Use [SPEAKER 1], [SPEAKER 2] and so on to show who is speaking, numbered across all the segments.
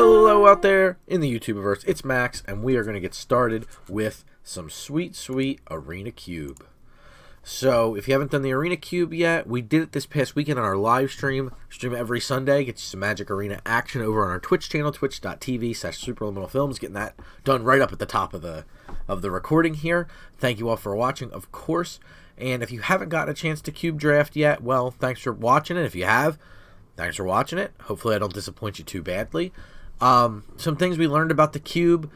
[SPEAKER 1] Hello out there in the YouTubeverse, it's Max, and we are going to get started with some sweet, sweet Arena Cube. So, if you haven't done the Arena Cube yet, we did it this past weekend on our live stream. Stream every Sunday, get you some Magic Arena action over on our Twitch channel, twitch.tv/superliminalfilms, getting that done right up at the top of the recording here. Thank you all for watching, of course. And if you haven't gotten a chance to Cube Draft yet, well, thanks for watching it. If you have, thanks for watching it. Hopefully I don't disappoint you too badly. Some things we learned about the Cube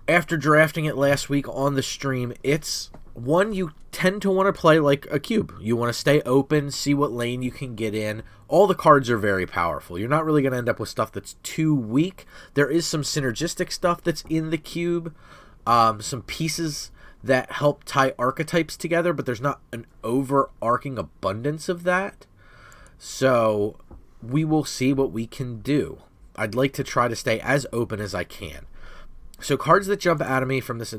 [SPEAKER 1] after drafting it last week on the stream. It's one, you tend to want to play like a cube. You want to stay open, see what lane you can get in. All the cards are very powerful. You're not really going to end up with stuff that's too weak. There is some synergistic stuff that's in the cube. Some pieces that help tie archetypes together, but there's not an overarching abundance of that. So we will see what we can do. I'd like to try to stay as open as I can. So cards that jump out to me from this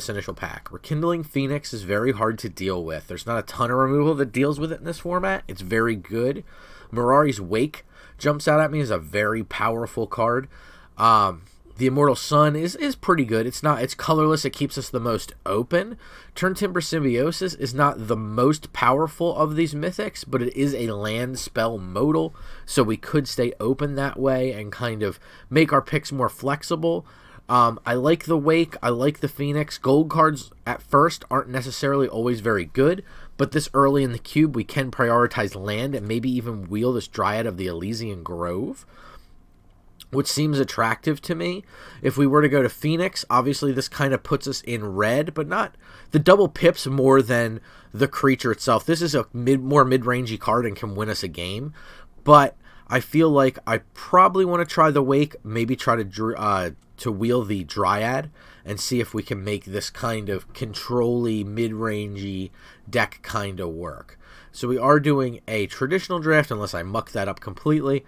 [SPEAKER 1] initial pack. Rekindling Phoenix is very hard to deal with. There's not a ton of removal that deals with it in this format. It's very good. Mirari's Wake jumps out at me as a very powerful card. The Immortal Sun is pretty good. It's colorless. It keeps us the most open. Turntimber Symbiosis is not the most powerful of these mythics, but it is a land spell modal, so we could stay open that way and kind of make our picks more flexible. I like the Wake. I like the Phoenix. Gold cards at first aren't necessarily always very good, but this early in the cube we can prioritize land and maybe even wheel this Dryad of the Elysian Grove, which seems attractive to me. If we were to go to Phoenix, obviously this kind of puts us in red, but not the double pips more than the creature itself. This is a more mid-rangey card and can win us a game, but I feel like I probably want to try the Wake, maybe try to wheel the Dryad and see if we can make this kind of control-y, mid-rangey deck kind of work. So we are doing a traditional draft, unless I muck that up completely.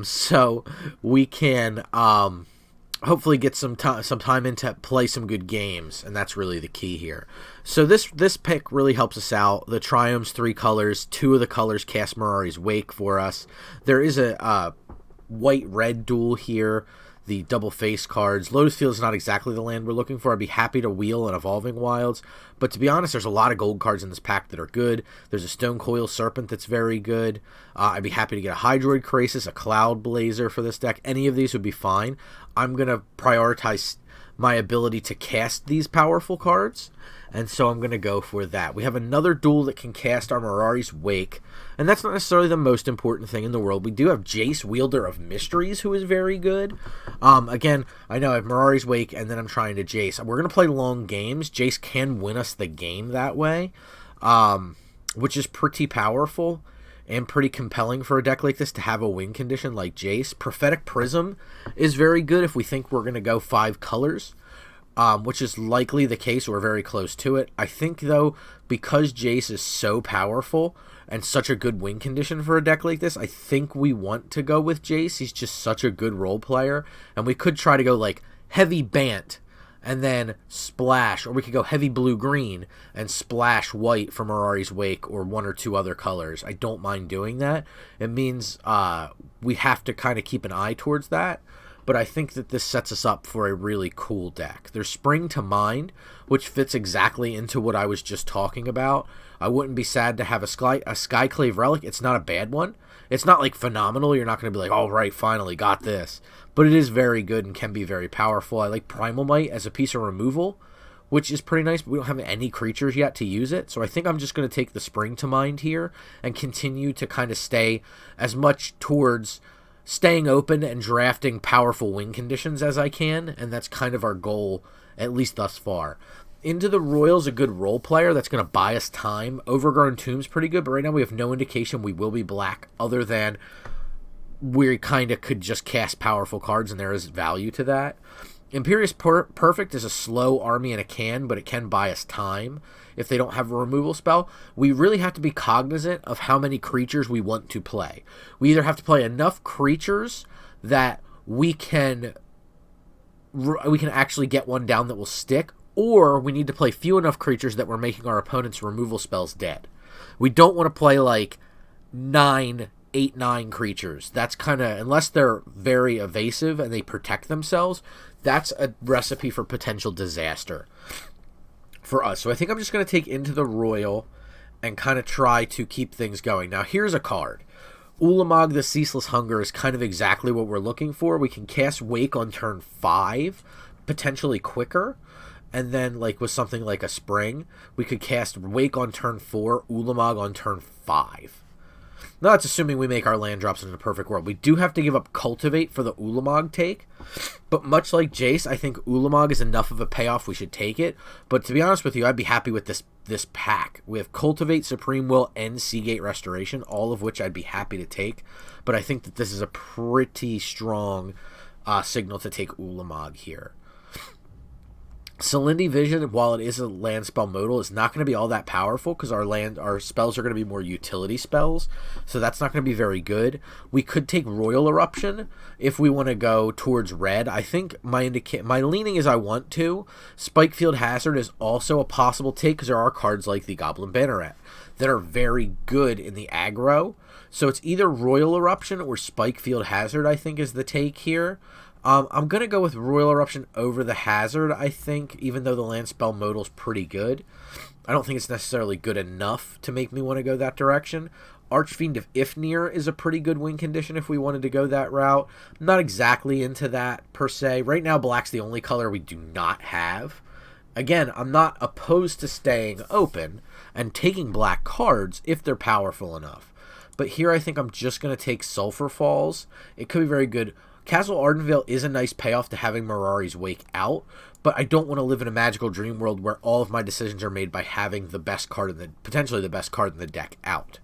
[SPEAKER 1] So we can hopefully get some time in to play some good games, and that's really the key here. So this pick really helps us out. The Triome's 3 colors, 2 of the colors cast Mirari's Wake for us. There is a white-red duel here. The double face cards. Lotus Field is not exactly the land we're looking for. I'd be happy to wheel an Evolving Wilds, but to be honest, there's a lot of gold cards in this pack that are good. There's a Stone Coil Serpent that's very good. I'd be happy to get a Hydroid Krasis, a Cloud Blazer for this deck. Any of these would be fine. I'm going to prioritize my ability to cast these powerful cards, and so I'm going to go for that. We have another duel that can cast our Mirari's Wake, and that's not necessarily the most important thing in the world. We do have Jace, Wielder of Mysteries, who is very good. Again, I know I have Mirari's Wake, and then I'm trying to Jace. We're going to play long games. Jace can win us the game that way, which is pretty powerful and pretty compelling for a deck like this to have a win condition like Jace. Prophetic Prism is very good if we think we're going to go 5 colors. Which is likely the case. We're very close to it. I think, though, because Jace is so powerful and such a good win condition for a deck like this, I think we want to go with Jace. He's just such a good role player, and we could try to go like heavy Bant and then splash, or we could go heavy blue-green and splash white for Mirari's Wake or 1 or 2 other colors. I don't mind doing that. It means we have to kind of keep an eye towards that. But I think that this sets us up for a really cool deck. There's Spring to Mind, which fits exactly into what I was just talking about. I wouldn't be sad to have a Skyclave Relic. It's not a bad one. It's not like phenomenal. You're not going to be like, all right, finally got this. But it is very good and can be very powerful. I like Primal Might as a piece of removal, which is pretty nice, but we don't have any creatures yet to use it. So I think I'm just going to take the Spring to Mind here and continue to kind of stay as much towards staying open and drafting powerful win conditions as I can, and that's kind of our goal, at least thus far. Into the Royal's a good role player that's going to buy us time. Overgrown Tomb's pretty good, but right now we have no indication we will be black, other than we kind of could just cast powerful cards, and there is value to that. Imperious Perfect is a slow army in a can, but it can buy us time if they don't have a removal spell. We really have to be cognizant of how many creatures we want to play. We either have to play enough creatures that we can actually get one down that will stick, or we need to play few enough creatures that we're making our opponent's removal spells dead. We don't want to play like 9 8-9 creatures. That's kind of, unless they're very evasive and they protect themselves, that's a recipe for potential disaster for us. So I think I'm just going to take Into the Royal and kind of try to keep things going. Now, here's a card. Ulamog the Ceaseless Hunger is kind of exactly what we're looking for. We can cast Wake on turn 5, potentially quicker. And then, like, with something like a Spring, we could cast Wake on turn 4, Ulamog on turn 5. Now, that's assuming we make our land drops in a perfect world. We do have to give up Cultivate for the Ulamog take. But much like Jace, I think Ulamog is enough of a payoff we should take it. But to be honest with you, I'd be happy with this pack. We have Cultivate, Supreme Will, and Seagate Restoration, all of which I'd be happy to take. But I think that this is a pretty strong signal to take Ulamog here. Celindy Vision, while it is a land spell modal, is not going to be all that powerful because our spells are going to be more utility spells, so that's not going to be very good. We could take Royal Eruption if we want to go towards red. I think my leaning is I want to. Spikefield Hazard is also a possible take because there are cards like the Goblin Banneret that are very good in the aggro. So it's either Royal Eruption or Spikefield Hazard, I think, is the take here. I'm going to go with Royal Eruption over the Hazard, I think, even though the land spell modal is pretty good. I don't think it's necessarily good enough to make me want to go that direction. Archfiend of Ifnir is a pretty good win condition if we wanted to go that route. I'm not exactly into that, per se. Right now, black's the only color we do not have. Again, I'm not opposed to staying open and taking black cards if they're powerful enough. But here I think I'm just going to take Sulphur Falls. It could be very good. Castle Ardenvale is a nice payoff to having Mirari's Wake out, but I don't want to live in a magical dream world where all of my decisions are made by having the best card potentially the best card in the deck out.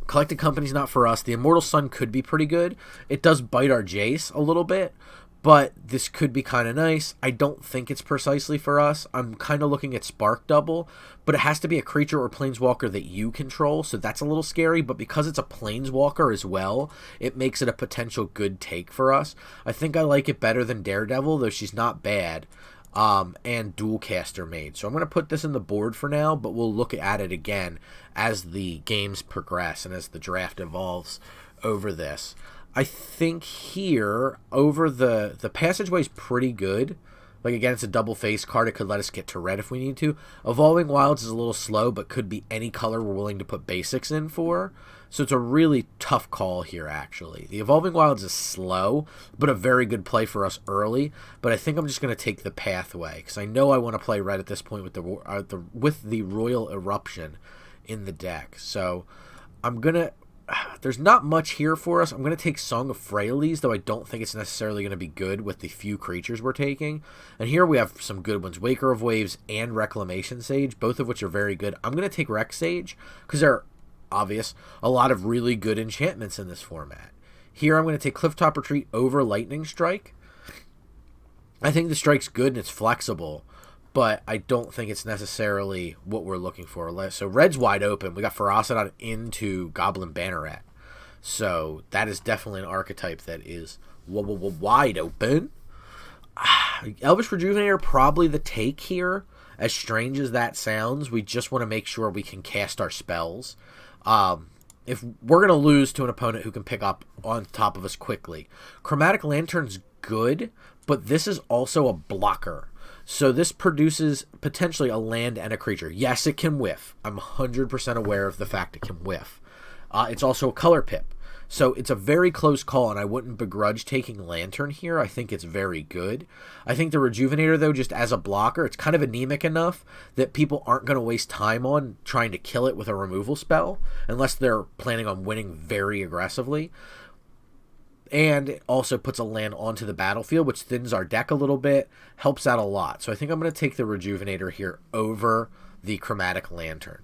[SPEAKER 1] Collected Company's not for us. The Immortal Sun could be pretty good. It does bite our Jace a little bit, but this could be kind of nice. I don't think it's precisely for us. I'm kind of looking at Spark Double, but it has to be a creature or planeswalker that you control, so that's a little scary, but because it's a planeswalker as well, it makes it a potential good take for us. I think I like it better than Daredevil, though she's not bad, and Dualcaster Mage. So I'm going to put this in the board for now, but we'll look at it again as the games progress and as the draft evolves over this. I think here, over the passageway is pretty good. Like, again, it's a double face card. It could let us get to red if we need to. Evolving Wilds is a little slow, but could be any color we're willing to put basics in for. So it's a really tough call here, actually. The Evolving Wilds is slow, but a very good play for us early. But I think I'm just going to take the Pathway, because I know I want to play red at this point with the Royal Eruption in the deck. So I'm going to... There's not much here for us. I'm going to take Song of Freyalise, though I don't think it's necessarily going to be good with the few creatures we're taking. And here we have some good ones. Waker of Waves and Reclamation Sage, both of which are very good. I'm going to take Rec Sage because there are, obvious, a lot of really good enchantments in this format. Here I'm going to take Clifftop Retreat over Lightning Strike. I think the strike's good and it's flexible, but I don't think it's necessarily what we're looking for. So red's wide open. We got Ferocidon into Goblin Banneret. So that is definitely an archetype that is wide open. Elvish Rejuvenator, probably the take here. As strange as that sounds, we just want to make sure we can cast our spells. If we're going to lose to an opponent who can pick up on top of us quickly. Chromatic Lantern's good, but this is also a blocker. So this produces potentially a land and a creature. Yes, it can whiff. I'm 100% aware of the fact it can whiff. It's also a color pip. So it's a very close call, and I wouldn't begrudge taking Lantern here. I think it's very good. I think the Rejuvenator, though, just as a blocker, it's kind of anemic enough that people aren't going to waste time on trying to kill it with a removal spell, unless they're planning on winning very aggressively. And it also puts a land onto the battlefield, which thins our deck a little bit, helps out a lot. So I think I'm going to take the Rejuvenator here over the Chromatic Lantern.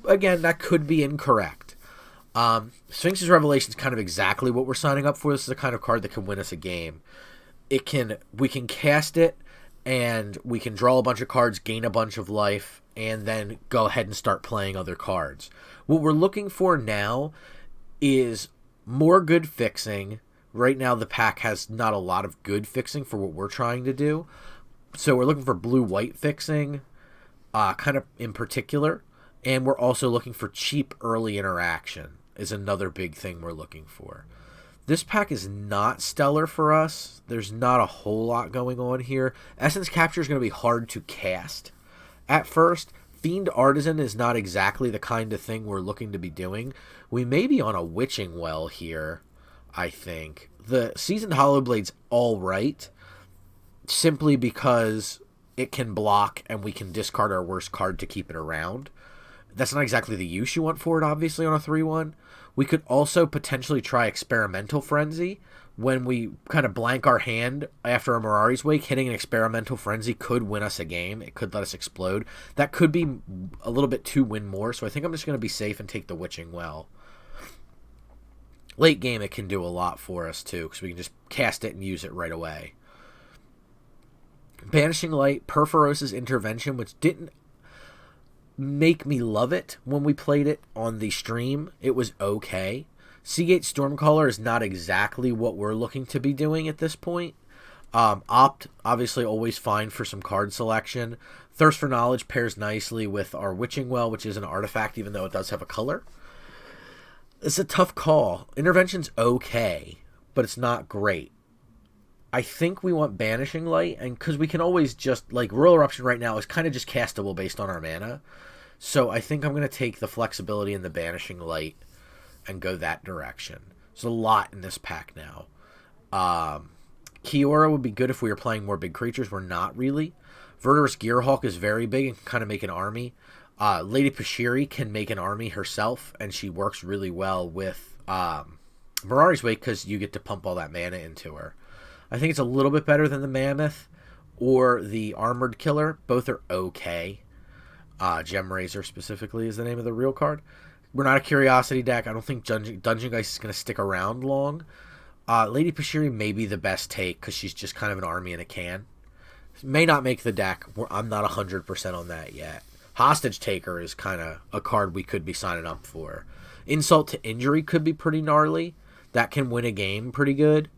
[SPEAKER 1] Again, that could be incorrect. Sphinx's Revelation is kind of exactly what we're signing up for. This is the kind of card that can win us a game. We can cast it, and we can draw a bunch of cards, gain a bunch of life, and then go ahead and start playing other cards. What we're looking for now is more good fixing. Right now the pack has not a lot of good fixing for what we're trying to do. So we're looking for blue-white fixing, kind of in particular. And we're also looking for cheap early interaction is another big thing we're looking for. This pack is not stellar for us. There's not a whole lot going on here. Essence Capture is going to be hard to cast at first. Fiend Artisan is not exactly the kind of thing we're looking to be doing. We may be on a Witching Well here, I think. The Seasoned Hollowblade's all right, simply because it can block and we can discard our worst card to keep it around. That's not exactly the use you want for it, obviously, on a 3-1. We could also potentially try Experimental Frenzy. When we kind of blank our hand after a Mirari's Wake, hitting an Experimental Frenzy could win us a game. It could let us explode. That could be a little bit too win more, so I think I'm just going to be safe and take the Witching Well. Late game, it can do a lot for us, too, because we can just cast it and use it right away. Banishing Light, Perforos's Intervention, which didn't make me love it when we played it on the stream. It was okay. Seagate Stormcaller is not exactly what we're looking to be doing at this point. Opt, obviously always fine for some card selection. Thirst for Knowledge pairs nicely with our Witching Well, which is an artifact, even though it does have a color. It's a tough call. Intervention's okay, but it's not great. I think we want Banishing Light, and because we can always just, like, Royal Eruption right now is kind of just castable based on our mana. So I think I'm going to take the flexibility in the Banishing Light and go that direction. There's a lot in this pack now. Kiora would be good if we were playing more big creatures. We're not really. Verdurous Gearhawk is very big and can kind of make an army. Lady Pashiri can make an army herself, and she works really well with Mirari's Wake because you get to pump all that mana into her. I think it's a little bit better than the Mammoth or the Armored Killer. Both are okay. Gem Razor specifically is the name of the real card. We're not a Curiosity deck. I don't think Dungeon Geist is going to stick around long. Lady Pashiri may be the best take because she's just kind of an army in a can. May not make the deck. I'm not 100% on that yet. Hostage Taker is kind of a card we could be signing up for. Insult to Injury could be pretty gnarly. That can win a game pretty good.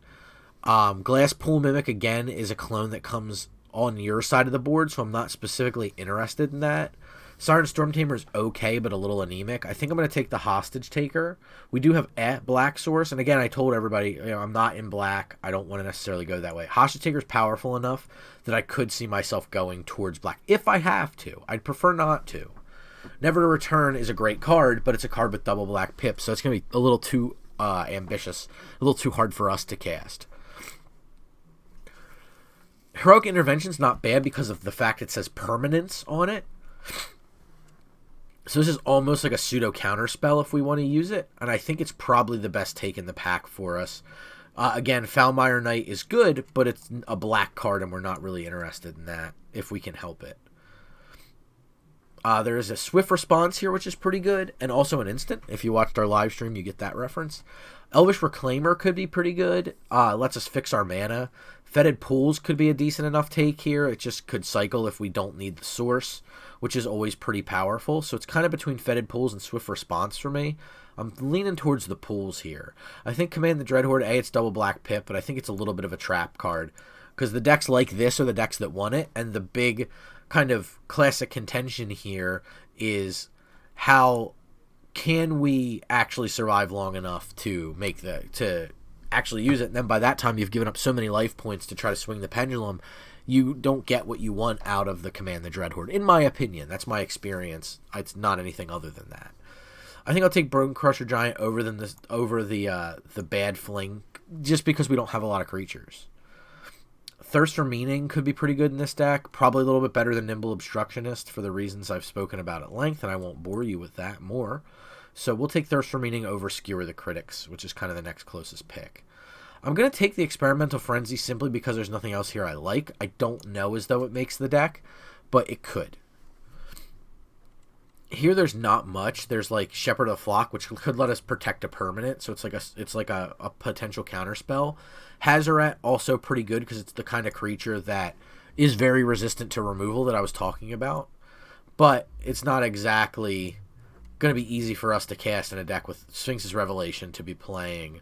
[SPEAKER 1] Glasspool Mimic, again, is a clone that comes on your side of the board, so I'm not specifically interested in that. Siren Stormtamer is okay, but a little anemic. I think I'm going to take the Hostage Taker. We do have a black source, and again, I told everybody, I'm not in black. I don't want to necessarily go that way. Hostage Taker is powerful enough that I could see myself going towards black, if I have to. I'd prefer not to. Never to Return is a great card, but it's a card with double black pips, so it's going to be a little too ambitious, a little too hard for us to cast. Heroic Intervention's not bad because of the fact it says permanence on it. So this is almost like a pseudo counterspell if we want to use it, and I think it's probably the best take in the pack for us. Again, Foulmire Knight is good, but it's a black card, and we're not really interested in that if we can help it. There is a Swift Response here, which is pretty good, and also an instant. If you watched our live stream, you get that reference. Elvish Reclaimer could be pretty good. Lets us fix our mana. Fetid Pools could be a decent enough take here. It just could cycle if we don't need the source, which is always pretty powerful. So it's kind of between Fetid Pools and Swift Response for me. I'm leaning towards the Pools here. I think Command the Dreadhorde, it's double black pip, but I think it's a little bit of a trap card. Because the decks like this are the decks that won it, and the big kind of classic contention here is how can we actually survive long enough to actually use it, and then by that time you've given up so many life points to try to swing the pendulum, you don't get what you want out of the Command the Dreadhorde. In my opinion, that's my experience. It's not anything other than that. I think I'll take Bone Crusher Giant over the Bad Fling, just because we don't have a lot of creatures. Thirst for Meaning could be pretty good in this deck, probably a little bit better than Nimble Obstructionist for the reasons I've spoken about at length, and I won't bore you with that more. So we'll take Thirst for Meaning over Skewer the Critics, which is kind of the next closest pick. I'm going to take the Experimental Frenzy simply because there's nothing else here I like. I don't know as though it makes the deck, but it could. Here there's not much. There's like Shepherd of the Flock, which could let us protect a permanent, so it's like a potential counterspell. Hazoret, also pretty good because it's the kind of creature that is very resistant to removal that I was talking about, but it's not exactly going to be easy for us to cast in a deck with Sphinx's Revelation to be playing.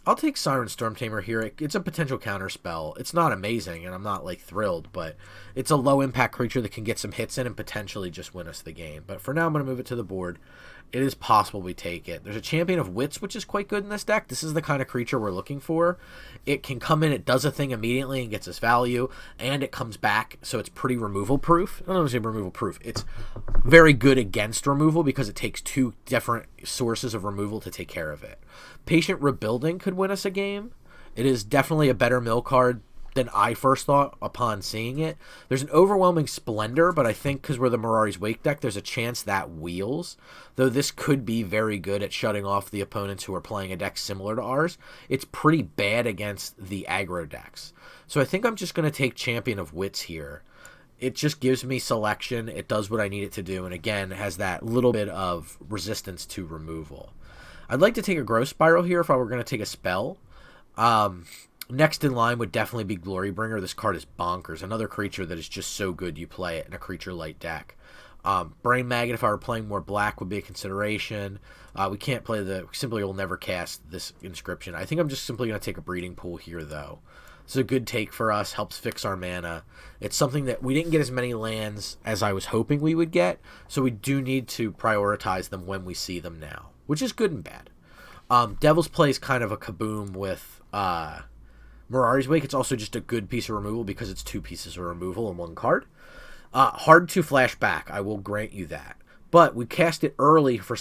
[SPEAKER 1] I'll take Siren Storm Tamer here. It's a potential counter spell. It's not amazing, and I'm not like thrilled, but it's a low impact creature that can get some hits in and potentially just win us the game. But for now, I'm going to move it to the board. It is possible we take it. There's a Champion of Wits, which is quite good in this deck. This is the kind of creature we're looking for. It can come in, it does a thing immediately and gets us value, and it comes back, so it's pretty removal proof. I don't want to say removal proof. It's very good against removal because it takes two different sources of removal to take care of it. Patient Rebuilding could win us a game. It is definitely a better mill card than I first thought upon seeing it. There's an Overwhelming Splendor, but I think because we're the Mirari's Wake deck, there's a chance that wheels. Though this could be very good at shutting off the opponents who are playing a deck similar to ours. It's pretty bad against the aggro decks. So I think I'm just going to take Champion of Wits here. It just gives me selection. It does what I need it to do, and again, has that little bit of resistance to removal. I'd like to take a Growth Spiral here if I were going to take a spell. Next in line would definitely be Glorybringer. This card is bonkers. Another creature that is just so good you play it in a creature-light deck. Brain Magnet, if I were playing more black, would be a consideration. We can't play simply will never cast this inscription. I think I'm just simply going to take a Breeding Pool here, though. It's a good take for us, helps fix our mana. It's something that we didn't get as many lands as I was hoping we would get, so we do need to prioritize them when we see them now, which is good and bad. Devil's Play is kind of a kaboom with Mirari's Wake. It's also just a good piece of removal because it's two pieces of removal in one card. Hard to flash back, I will grant you that. But we cast it early for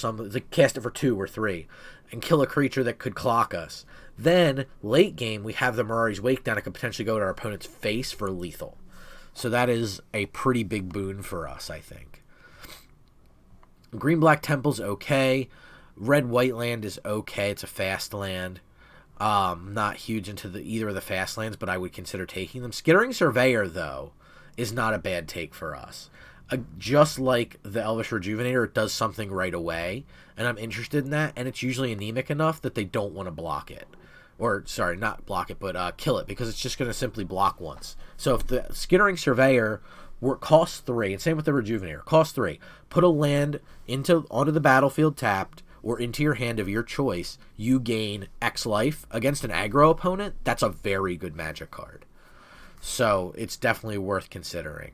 [SPEAKER 1] cast it for 2 or 3, and kill a creature that could clock us. Then, late game, we have the Mirari's Wake down. It could potentially go to our opponent's face for lethal. So that is a pretty big boon for us, I think. Green-Black Temple's okay. Red-White land is okay. It's a fast land. Not huge into either of the fast lands, but I would consider taking them. Skittering Surveyor, though, is not a bad take for us. Just like the Elvish Rejuvenator, it does something right away, and I'm interested in that, and it's usually anemic enough that they don't want to block it. Or, sorry, not block it, but kill it, because it's just going to simply block once. So if the Skittering Surveyor costs 3, and same with the Rejuvenator, costs 3, put a land onto the battlefield tapped, or into your hand of your choice, you gain X life against an aggro opponent. That's a very good Magic card. So it's definitely worth considering.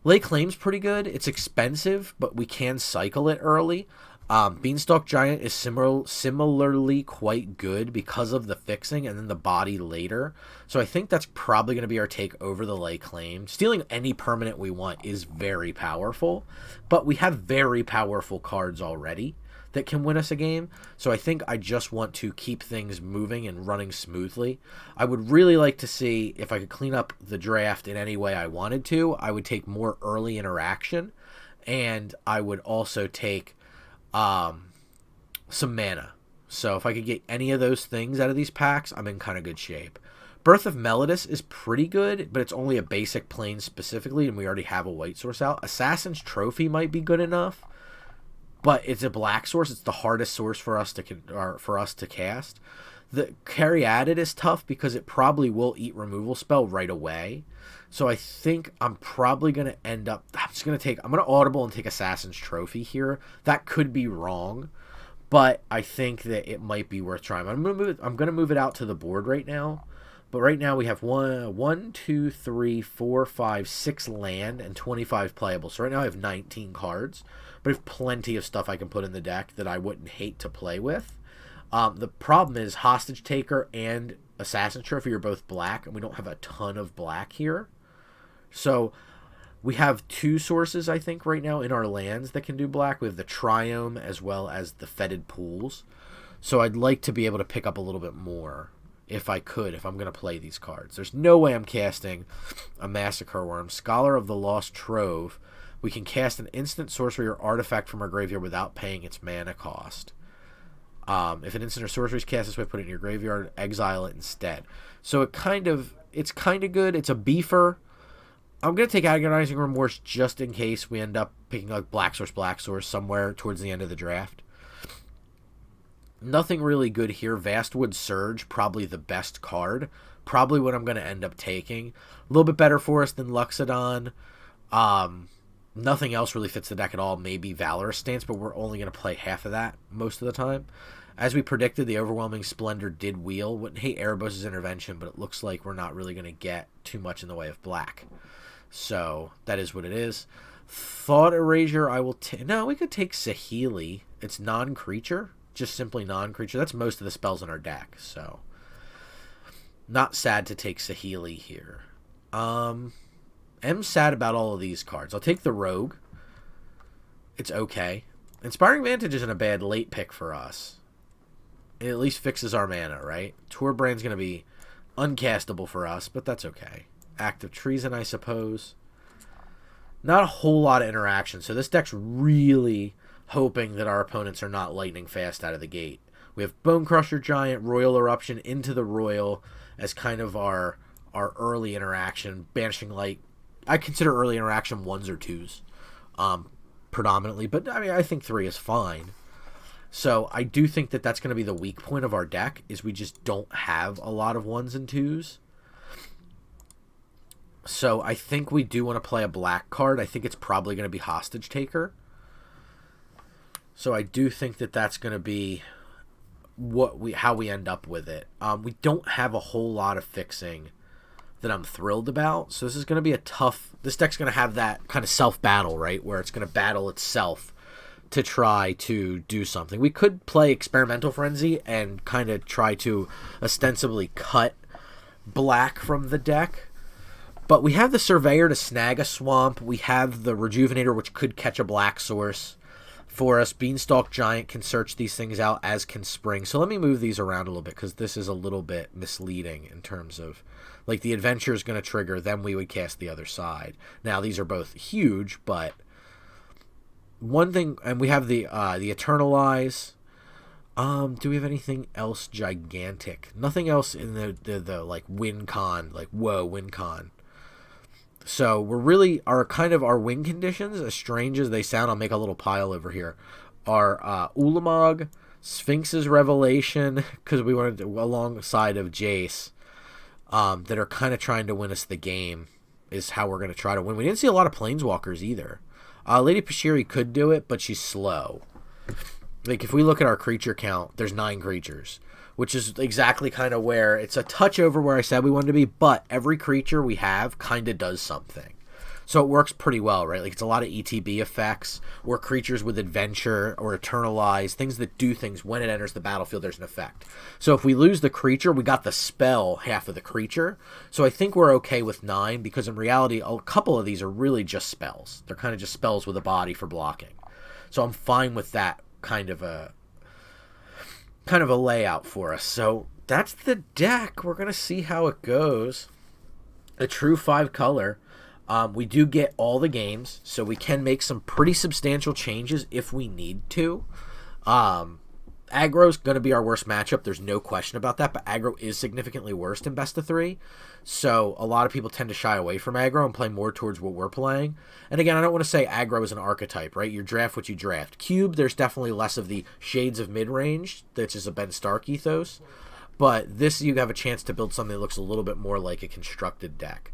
[SPEAKER 1] Lay Claim's pretty good. It's expensive, but we can cycle it early. Beanstalk Giant is similarly quite good because of the fixing and then the body later. So I think that's probably going to be our take over the Lay Claim. Stealing any permanent we want is very powerful, but we have very powerful cards already that can win us a game. So I think I just want to keep things moving and running smoothly. I would really like to see if I could clean up the draft in any way I wanted to. I would take more early interaction, and I would also take some mana. So if I could get any of those things out of these packs, I'm in kind of good shape. Birth of Melodus is pretty good, but it's only a basic plane specifically, and we already have a white source out. Assassin's Trophy might be good enough, but it's a black source. It's the hardest source for us to cast. The Caryatid is tough because it probably will eat removal spell right away. So I think I'm probably going to end up... I'm going to audible and take Assassin's Trophy here. That could be wrong, but I think that it might be worth trying. I'm going to move it out to the board right now. But right now we have 1, 2, 3, 4, 5, 6 land and 25 playable. So right now I have 19 cards. But I have plenty of stuff I can put in the deck that I wouldn't hate to play with. The problem is Hostage Taker and Assassin's Trophy are both black, and we don't have a ton of black here. So we have 2 sources, I think, right now in our lands that can do black. We have the Triome as well as the Fetid Pools. So I'd like to be able to pick up a little bit more if I could, if I'm going to play these cards. There's no way I'm casting a Massacre Worm. Scholar of the Lost Trove. We can cast an instant sorcery or artifact from our graveyard without paying its mana cost. If an instant or sorcery is cast this way, put it in your graveyard, exile it instead. So it's kind of good. It's a beefer. I'm going to take Agonizing Remorse just in case we end up picking like black source somewhere towards the end of the draft. Nothing really good here. Vastwood Surge, probably the best card. Probably what I'm going to end up taking. A little bit better for us than Luxodon. Nothing else really fits the deck at all. Maybe Valorous Stance, but we're only going to play half of that most of the time. As we predicted, the Overwhelming Splendor did wheel. Wouldn't hate Erebos' intervention, but it looks like we're not really going to get too much in the way of black. So that is what it is. Thought Erasure, I will take... No, we could take Saheeli. It's non-creature. Just simply non-creature. That's most of the spells in our deck, so... Not sad to take Saheeli here. I'm sad about all of these cards. I'll take the Rogue. It's okay. Inspiring Vantage isn't a bad late pick for us. It at least fixes our mana, right? Tourbrand's going to be uncastable for us, but that's okay. Act of Treason, I suppose. Not a whole lot of interaction, so this deck's really hoping that our opponents are not lightning fast out of the gate. We have Bone Crusher Giant, Royal Eruption into the Royal as kind of our early interaction. Banishing Light, I consider early interaction 1s or 2s predominantly, but I mean, I think 3 is fine. So I do think that that's going to be the weak point of our deck, is we just don't have a lot of 1s and 2s. So I think we do want to play a black card. I think it's probably going to be Hostage Taker. So I do think that that's going to be how we end up with it. We don't have a whole lot of fixing that I'm thrilled about. So this is going to be a tough... This deck's going to have that kind of self-battle, right? Where it's going to battle itself to try to do something. We could play Experimental Frenzy and kind of try to ostensibly cut black from the deck. But we have the Surveyor to snag a swamp. We have the Rejuvenator, which could catch a black source for us. Beanstalk Giant can search these things out, as can Spring. So let me move these around a little bit, because this is a little bit misleading in terms of, like, the Adventure is going to trigger, then we would cast the other side. Now, these are both huge, but one thing, and we have the Eternalize. Do we have anything else gigantic? Nothing else in the like win con, like whoa win con. So we're really our win conditions, as strange as they sound. I'll make a little pile over here. Are Ulamog, Sphinx's Revelation, because we wanted to, alongside of Jace, that are kind of trying to win us the game, is how we're going to try to win. We didn't see a lot of Planeswalkers either. Lady Pashiri could do it, but she's slow. Like, if we look at our creature count, there's 9 creatures, which is exactly kind of where it's a touch over where I said we wanted to be, but every creature we have kind of does something. So it works pretty well, right? Like, it's a lot of ETB effects, or creatures with Adventure or Eternalize, things that do things when it enters the battlefield, there's an effect. So if we lose the creature, we got the spell half of the creature. So I think we're okay with 9, because in reality, a couple of these are really just spells. They're kind of just spells with a body for blocking. So I'm fine with that kind of a layout for us. So that's the deck. We're going to see how it goes. A true 5-color. We do get all the games, so we can make some pretty substantial changes if we need to. Aggro's going to be our worst matchup. There's no question about that, but aggro is significantly worse in best of 3. So a lot of people tend to shy away from aggro and play more towards what we're playing. And again, I don't want to say aggro is an archetype, right? You draft what you draft. Cube, there's definitely less of the shades of mid-range, that's just a Ben Stark ethos. But this, you have a chance to build something that looks a little bit more like a constructed deck.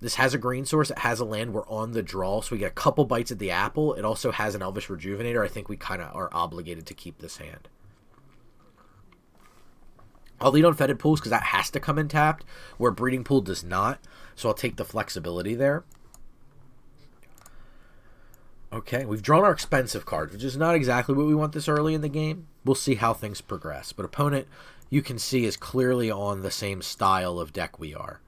[SPEAKER 1] This has a green source. It has a land. We're on the draw, so we get a couple bites at the apple. It also has an Elvish Rejuvenator. I think we kind of are obligated to keep this hand. I'll lead on Fetid Pools because that has to come in tapped, where Breeding Pool does not. So I'll take the flexibility there. Okay, we've drawn our expensive cards, which is not exactly what we want this early in the game. We'll see how things progress. But opponent, you can see, is clearly on the same style of deck we are.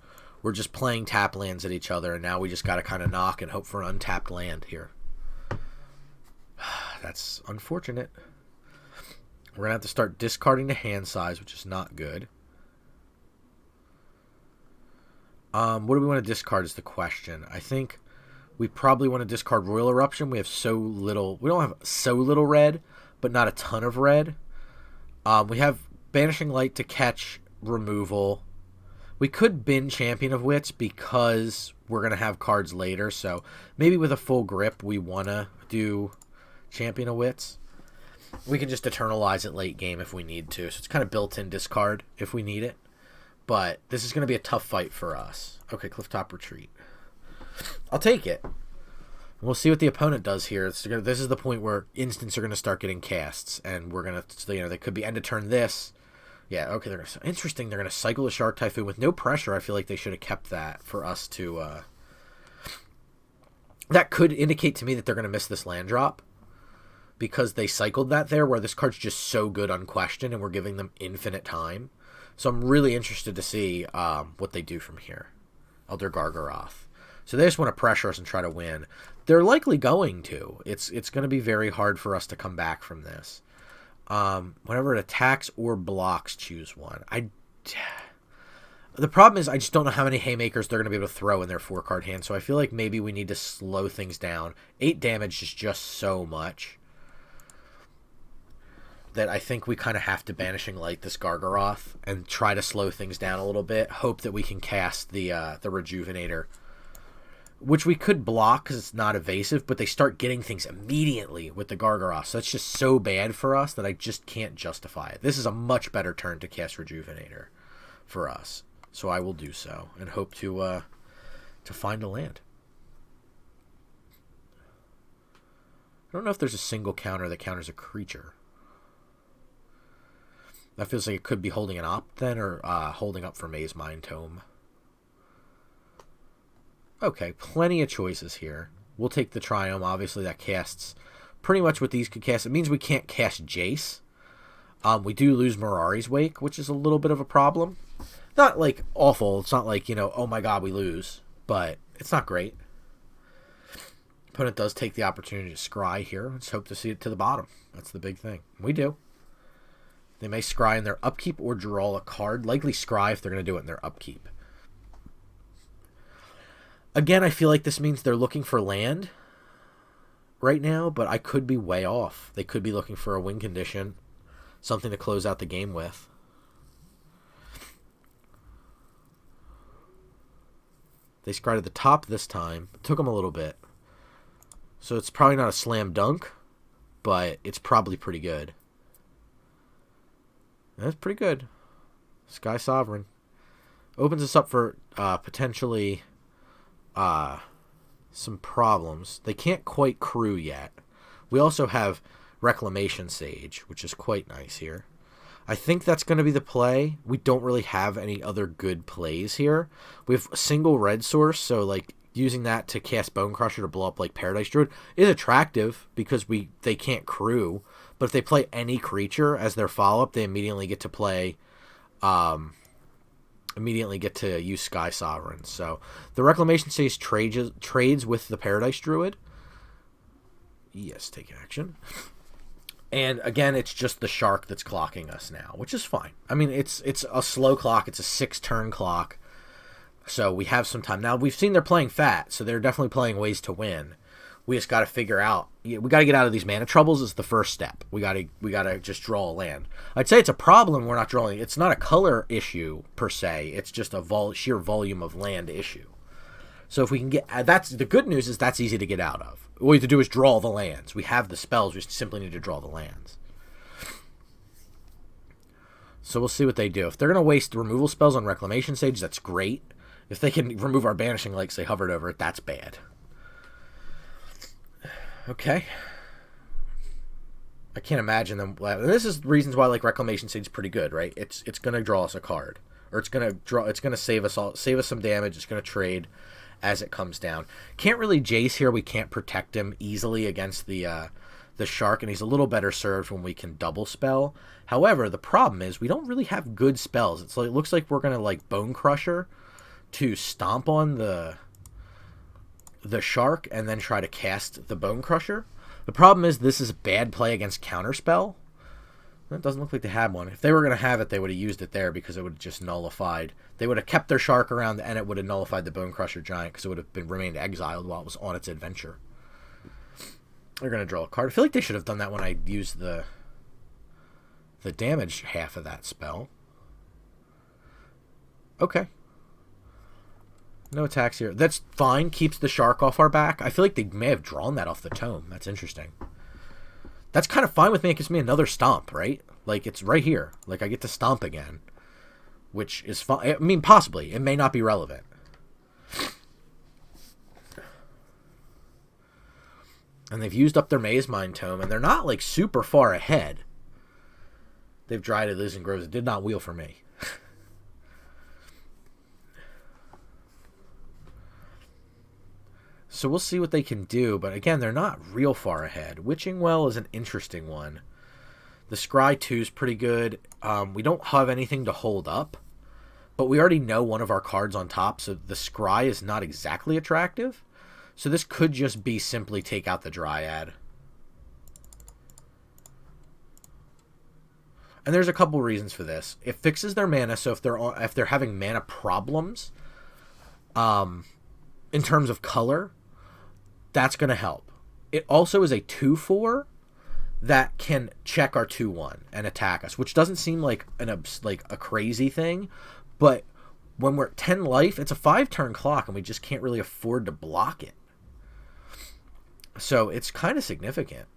[SPEAKER 1] We're just playing tap lands at each other, and now we just got to kind of knock and hope for an untapped land here. That's unfortunate. We're going to have to start discarding the hand size, which is not good. What do we want to discard is the question. I think we probably want to discard Royal Eruption. We have so little... We don't have so little red, but not a ton of red. We have Banishing Light to catch removal. We could bin Champion of Wits because we're going to have cards later. So maybe with a full grip, we want to do Champion of Wits. We can just Eternalize it late game if we need to. So it's kind of built-in discard if we need it. But this is going to be a tough fight for us. Okay, Clifftop Retreat. I'll take it. We'll see what the opponent does here. This is the point where instants are going to start getting casts, and we're going to, they could be end of turn this. Yeah, okay, interesting. They're going to cycle the Shark Typhoon with no pressure. I feel like they should have kept that for us to, that could indicate to me that they're going to miss this land drop, because they cycled that there, where this card's just so good unquestioned, and we're giving them infinite time. So I'm really interested to see what they do from here. Elder Gargaroth. So they just want to pressure us and try to win. They're likely going to. It's going to be very hard for us to come back from this. Whenever it attacks or blocks, choose one. The problem is I just don't know how many haymakers they're going to be able to throw in their 4-card hand, so I feel like maybe we need to slow things down. 8 damage is just so much that I think we kind of have to Banishing Light this Gargaroth and try to slow things down a little bit. Hope that we can cast the Rejuvenator, which we could block because it's not evasive, but they start getting things immediately with the Gargaroth. So that's just so bad for us that I just can't justify it. This is a much better turn to cast Rejuvenator for us. So I will do so and hope to find a land. I don't know if there's a single counter that counters a creature. That feels like it could be holding an Opt then, or holding up for Maze Mind Tome. Okay, plenty of choices here. We'll take the Triome. Obviously, that casts pretty much what these could cast. It means we can't cast Jace. We do lose Mirari's Wake, which is a little bit of a problem. Not, like, awful. It's not like, oh my god, we lose. But it's not great. Opponent does take the opportunity to scry here. Let's hope to see it to the bottom. That's the big thing. We do. They may scry in their upkeep or draw a card. Likely scry if they're going to do it in their upkeep. Again, I feel like this means they're looking for land right now, but I could be way off. They could be looking for a win condition, something to close out the game with. They scryed at the top this time. It took them a little bit. So it's probably not a slam dunk, but it's probably pretty good. That's pretty good. Sky Sovereign. Opens us up for potentially some problems. They can't quite crew yet. We also have Reclamation Sage, which is quite nice here. I think that's going to be the play. We don't really have any other good plays here. We have a single red source, so like using that to cast Bone Crusher to blow up like Paradise Druid is attractive because they can't crew. But if they play any creature as their follow-up, they immediately get to play, use Sky Sovereign. So the Reclamation Sage trades with the Paradise Druid. Yes, take action. And again, it's just the Shark that's clocking us now, which is fine. I mean, it's a slow clock. It's a 6-turn clock. So we have some time. Now, we've seen they're playing fat, so they're definitely playing ways to win. We just got to figure out. We got to get out of these mana troubles is the first step. We got to just draw a land. I'd say it's a problem we're not drawing. It's not a color issue per se. It's just a sheer volume of land issue. So if we can get that's the good news is that's easy to get out of. All we have to do is draw the lands. We have the spells. We simply need to draw the lands. So we'll see what they do. If they're going to waste removal spells on Reclamation Sage, that's great. If they can remove our Banishing Light because they hovered over it, that's bad. Okay. I can't imagine them. And this is reasons why like Reclamation Sage is pretty good, right? It's going to draw us a card, or it's going to save us some damage. It's going to trade as it comes down. Can't really Jace here. We can't protect him easily against the Shark, and he's a little better served when we can double spell. However, the problem is we don't really have good spells. It looks like we're going to like Bone Crusher to stomp on the Shark and then try to cast the Bone Crusher. The problem is this is a bad play against Counterspell. It doesn't look like they had one. If they were going to have it, they would have used it there because it would have just nullified. They would have kept their Shark around and it would have nullified the Bone Crusher Giant because it would have remained exiled while it was on its adventure. They're going to draw a card. I feel like they should have done that when I used the damage half of that spell. Okay. No attacks here. That's fine. Keeps the Shark off our back. I feel like they may have drawn that off the tome. That's interesting. That's kind of fine with me. It gives me another stomp, right? Like, it's right here. Like, I get to stomp again. Which is fine. I mean, possibly. It may not be relevant. And they've used up their Maze Mind Tome, and they're not, like, super far ahead. They've dried it, losing Groves. It did not wheel for me. So we'll see what they can do, but again, they're not real far ahead. Witching Well is an interesting one. The Scry 2 is pretty good. We don't have anything to hold up, but we already know one of our cards on top, so the Scry is not exactly attractive. So this could just be simply take out the Dryad. And there's a couple reasons for this. It fixes their mana, so if they're having mana problems, in terms of color, that's going to help. It also is a 2/4 that can check our 2/1 and attack us, which doesn't seem like a crazy thing, but when we're at 10 life, it's a 5-turn clock, and we just can't really afford to block it. So it's kind of significant.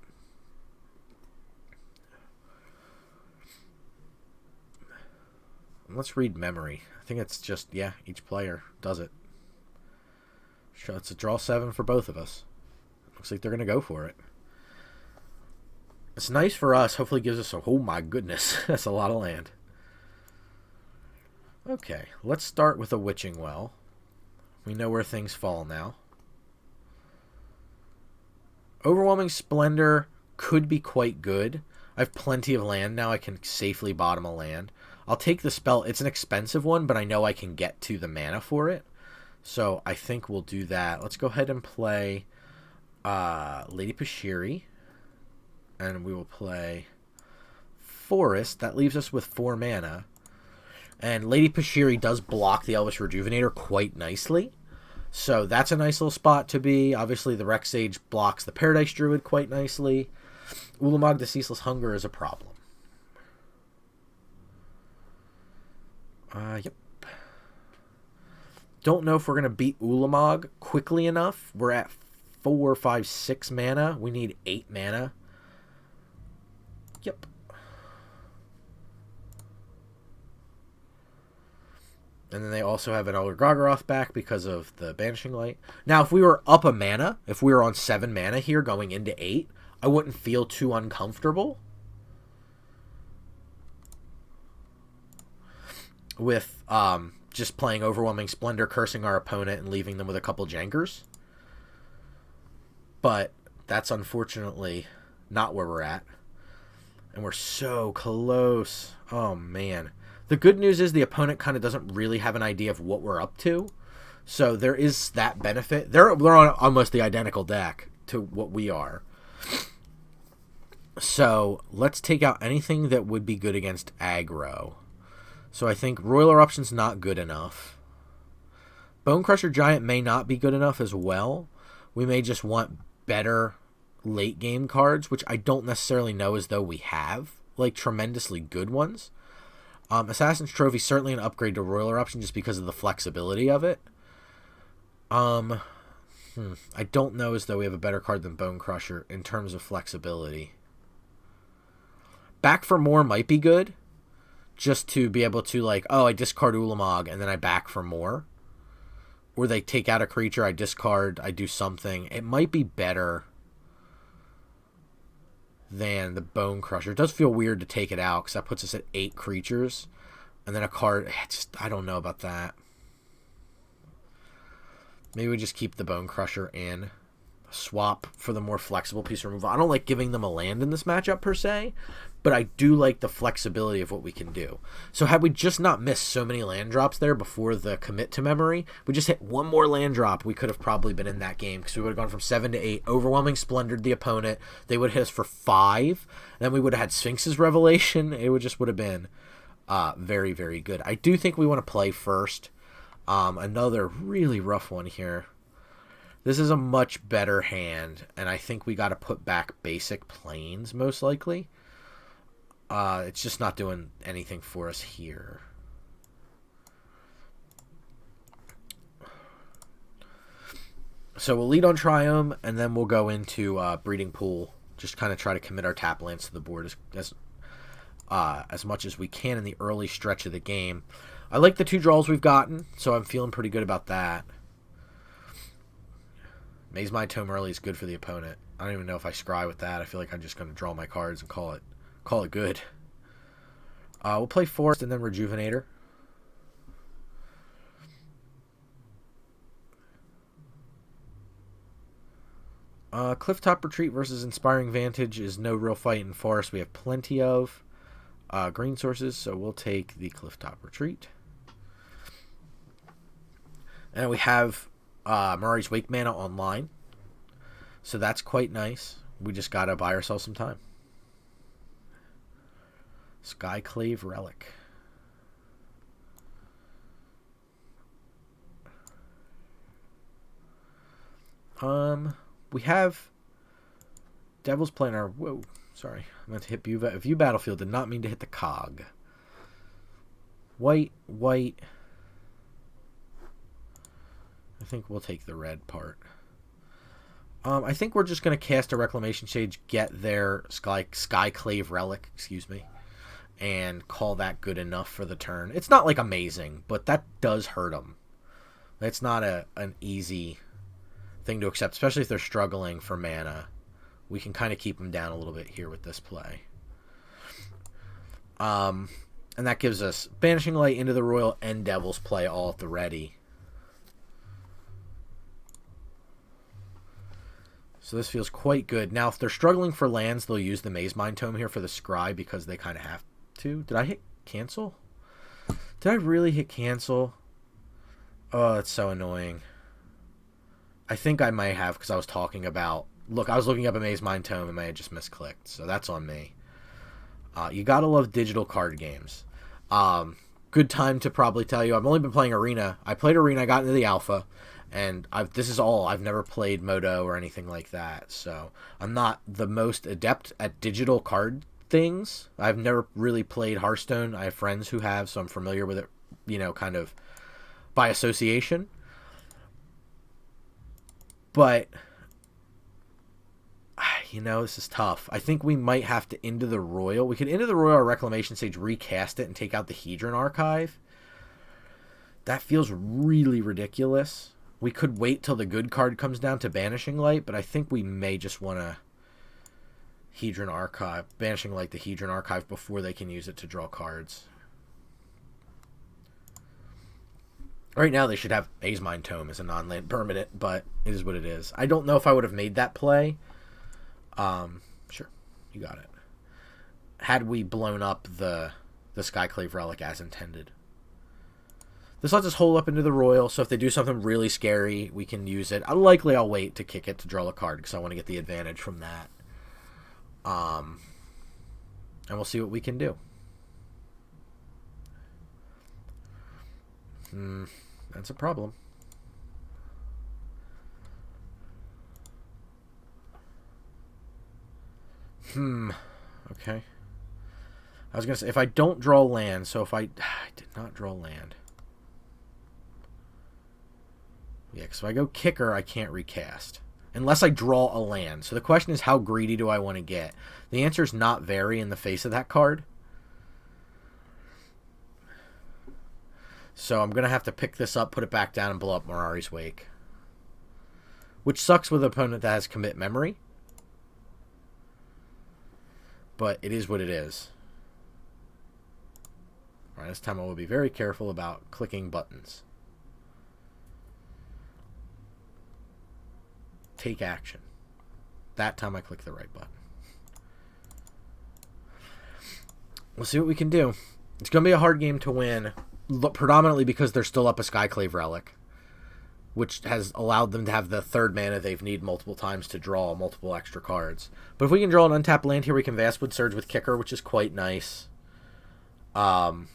[SPEAKER 1] Let's read memory. I think it's just, yeah, each player does it. So it's a draw 7 for both of us. Looks like they're going to go for it. It's nice for us. Hopefully gives us a... Oh my goodness. That's a lot of land. Okay. Let's start with a Witching Well. We know where things fall now. Overwhelming Splendor could be quite good. I have plenty of land now. I can safely bottom a land. I'll take the spell. It's an expensive one, but I know I can get to the mana for it. So I think we'll do that. Let's go ahead and play Lady Pashiri. And we will play Forest. That leaves us with 4 mana. And Lady Pashiri does block the Elvish Rejuvenator quite nicely. So that's a nice little spot to be. Obviously, the Rex Sage blocks the Paradise Druid quite nicely. Ulamog the Ceaseless Hunger is a problem. Yep. Don't know if we're going to beat Ulamog quickly enough. We're at 4, 5, 6 mana. We need 8 mana. Yep. And then they also have an Elder Gargaroth back because of the Banishing Light. Now, if we were up a mana, if we were on 7 mana here going into 8, I wouldn't feel too uncomfortable with just playing Overwhelming Splendor, cursing our opponent, and leaving them with a couple Jankers. But that's unfortunately not where we're at. And we're so close. Oh, man. The good news is the opponent kind of doesn't really have an idea of what we're up to. So there is that benefit. They're on almost the identical deck to what we are. So let's take out anything that would be good against aggro. So I think Royal Eruption's not good enough. Bonecrusher Giant may not be good enough as well. We may just want better late game cards, which I don't necessarily know as though we have, like tremendously good ones. Assassin's Trophy is certainly an upgrade to Royal Eruption just because of the flexibility of it. I don't know as though we have a better card than Bonecrusher in terms of flexibility. Back for More might be good, just to be able to, like, oh, I discard Ulamog and then I back for more. Or they take out a creature, I discard, I do something. It might be better than the Bonecrusher. It does feel weird to take it out because that puts us at 8 creatures. And then a card, I don't know about that. Maybe we just keep the Bonecrusher in. Swap for the more flexible piece of removal. I don't like giving them a land in this matchup per se, but I do like the flexibility of what we can do. So had we just not missed so many land drops there before the commit to memory, we just hit one more land drop, we could have probably been in that game because we would have gone from 7 to 8, Overwhelming Splendored the opponent. They would hit us for 5, then we would have had Sphinx's Revelation. It would have been very, very good. I do think we want to play first. Another really rough one here. This is a much better hand, and I think we got to put back basic planes, most likely. It's just not doing anything for us here. So we'll lead on Triome, and then we'll go into Breeding Pool. Just kind of try to commit our tap lands to the board as much as we can in the early stretch of the game. I like the 2 draws we've gotten, so I'm feeling pretty good about that. Maze My Tome early is good for the opponent. I don't even know if I scry with that. I feel like I'm just going to draw my cards and call it good. We'll play Forest and then Rejuvenator. Clifftop Retreat versus Inspiring Vantage is no real fight in Forest. We have plenty of green sources, so we'll take the Clifftop Retreat. And we have Mirari's Wake mana online, so that's quite nice. We just gotta buy ourselves some time. Skyclave Relic. We have Devil's Planner. Whoa, sorry. I meant to hit View Battlefield. Did not mean to hit the cog. White. I think we'll take the red part. I think we're just going to cast a Reclamation Sage, get their Skyclave Relic, and call that good enough for the turn. It's not like amazing, but that does hurt them. It's not an easy thing to accept, especially if they're struggling for mana. We can kind of keep them down a little bit here with this play. And that gives us Banishing Light into the Royal and Devil's Play all at the ready. So this feels quite good. Now, if they're struggling for lands, they'll use the Maze Mind Tome here for the Scry because they kind of have to. Did I hit cancel? Did I really hit cancel? Oh, that's so annoying. I think I might have because I was talking about... Look, I was looking up a Maze Mind Tome and I had just misclicked, so that's on me. You gotta love digital card games. Good time to probably tell you, I've only been playing Arena. I played Arena, I got into the Alpha, and this is all. I've never played Moto or anything like that, so I'm not the most adept at digital card things. I've never really played Hearthstone. I have friends who have, so I'm familiar with it, kind of by association. But, this is tough. I think we might have to Into the Royal. We could Into the Royal or Reclamation Sage, recast it, and take out the Hedron Archive. That feels really ridiculous. We could wait till the good card comes down to Banishing Light, but I think we may just want to Hedron Archive, Banishing Light the Hedron Archive before they can use it to draw cards. Right now they should have Maze Mind Tome as a non-land permanent, but it is what it is. I don't know if I would have made that play. Sure, you got it. Had we blown up the Skyclave Relic as intended. This lets us hold up into the Royal, so if they do something really scary, we can use it. I'll wait to kick it to draw a card, because I want to get the advantage from that. And we'll see what we can do. That's a problem. Okay. I was going to say, if I don't draw land, so if I did not draw land. Yeah, because if I go kicker, I can't recast. Unless I draw a land. So the question is, how greedy do I want to get? The answer is not very in the face of that card. So I'm going to have to pick this up, put it back down, and blow up Mirari's Wake. Which sucks with an opponent that has commit memory. But it is what it is. Alright, this time I will be very careful about clicking buttons. Take action. That time I click the right button. We'll see what we can do. It's going to be a hard game to win, predominantly because they're still up a Skyclave Relic, which has allowed them to have the third mana they've needed multiple times to draw multiple extra cards. But if we can draw an untapped land here, we can Vastwood Surge with Kicker, which is quite nice. And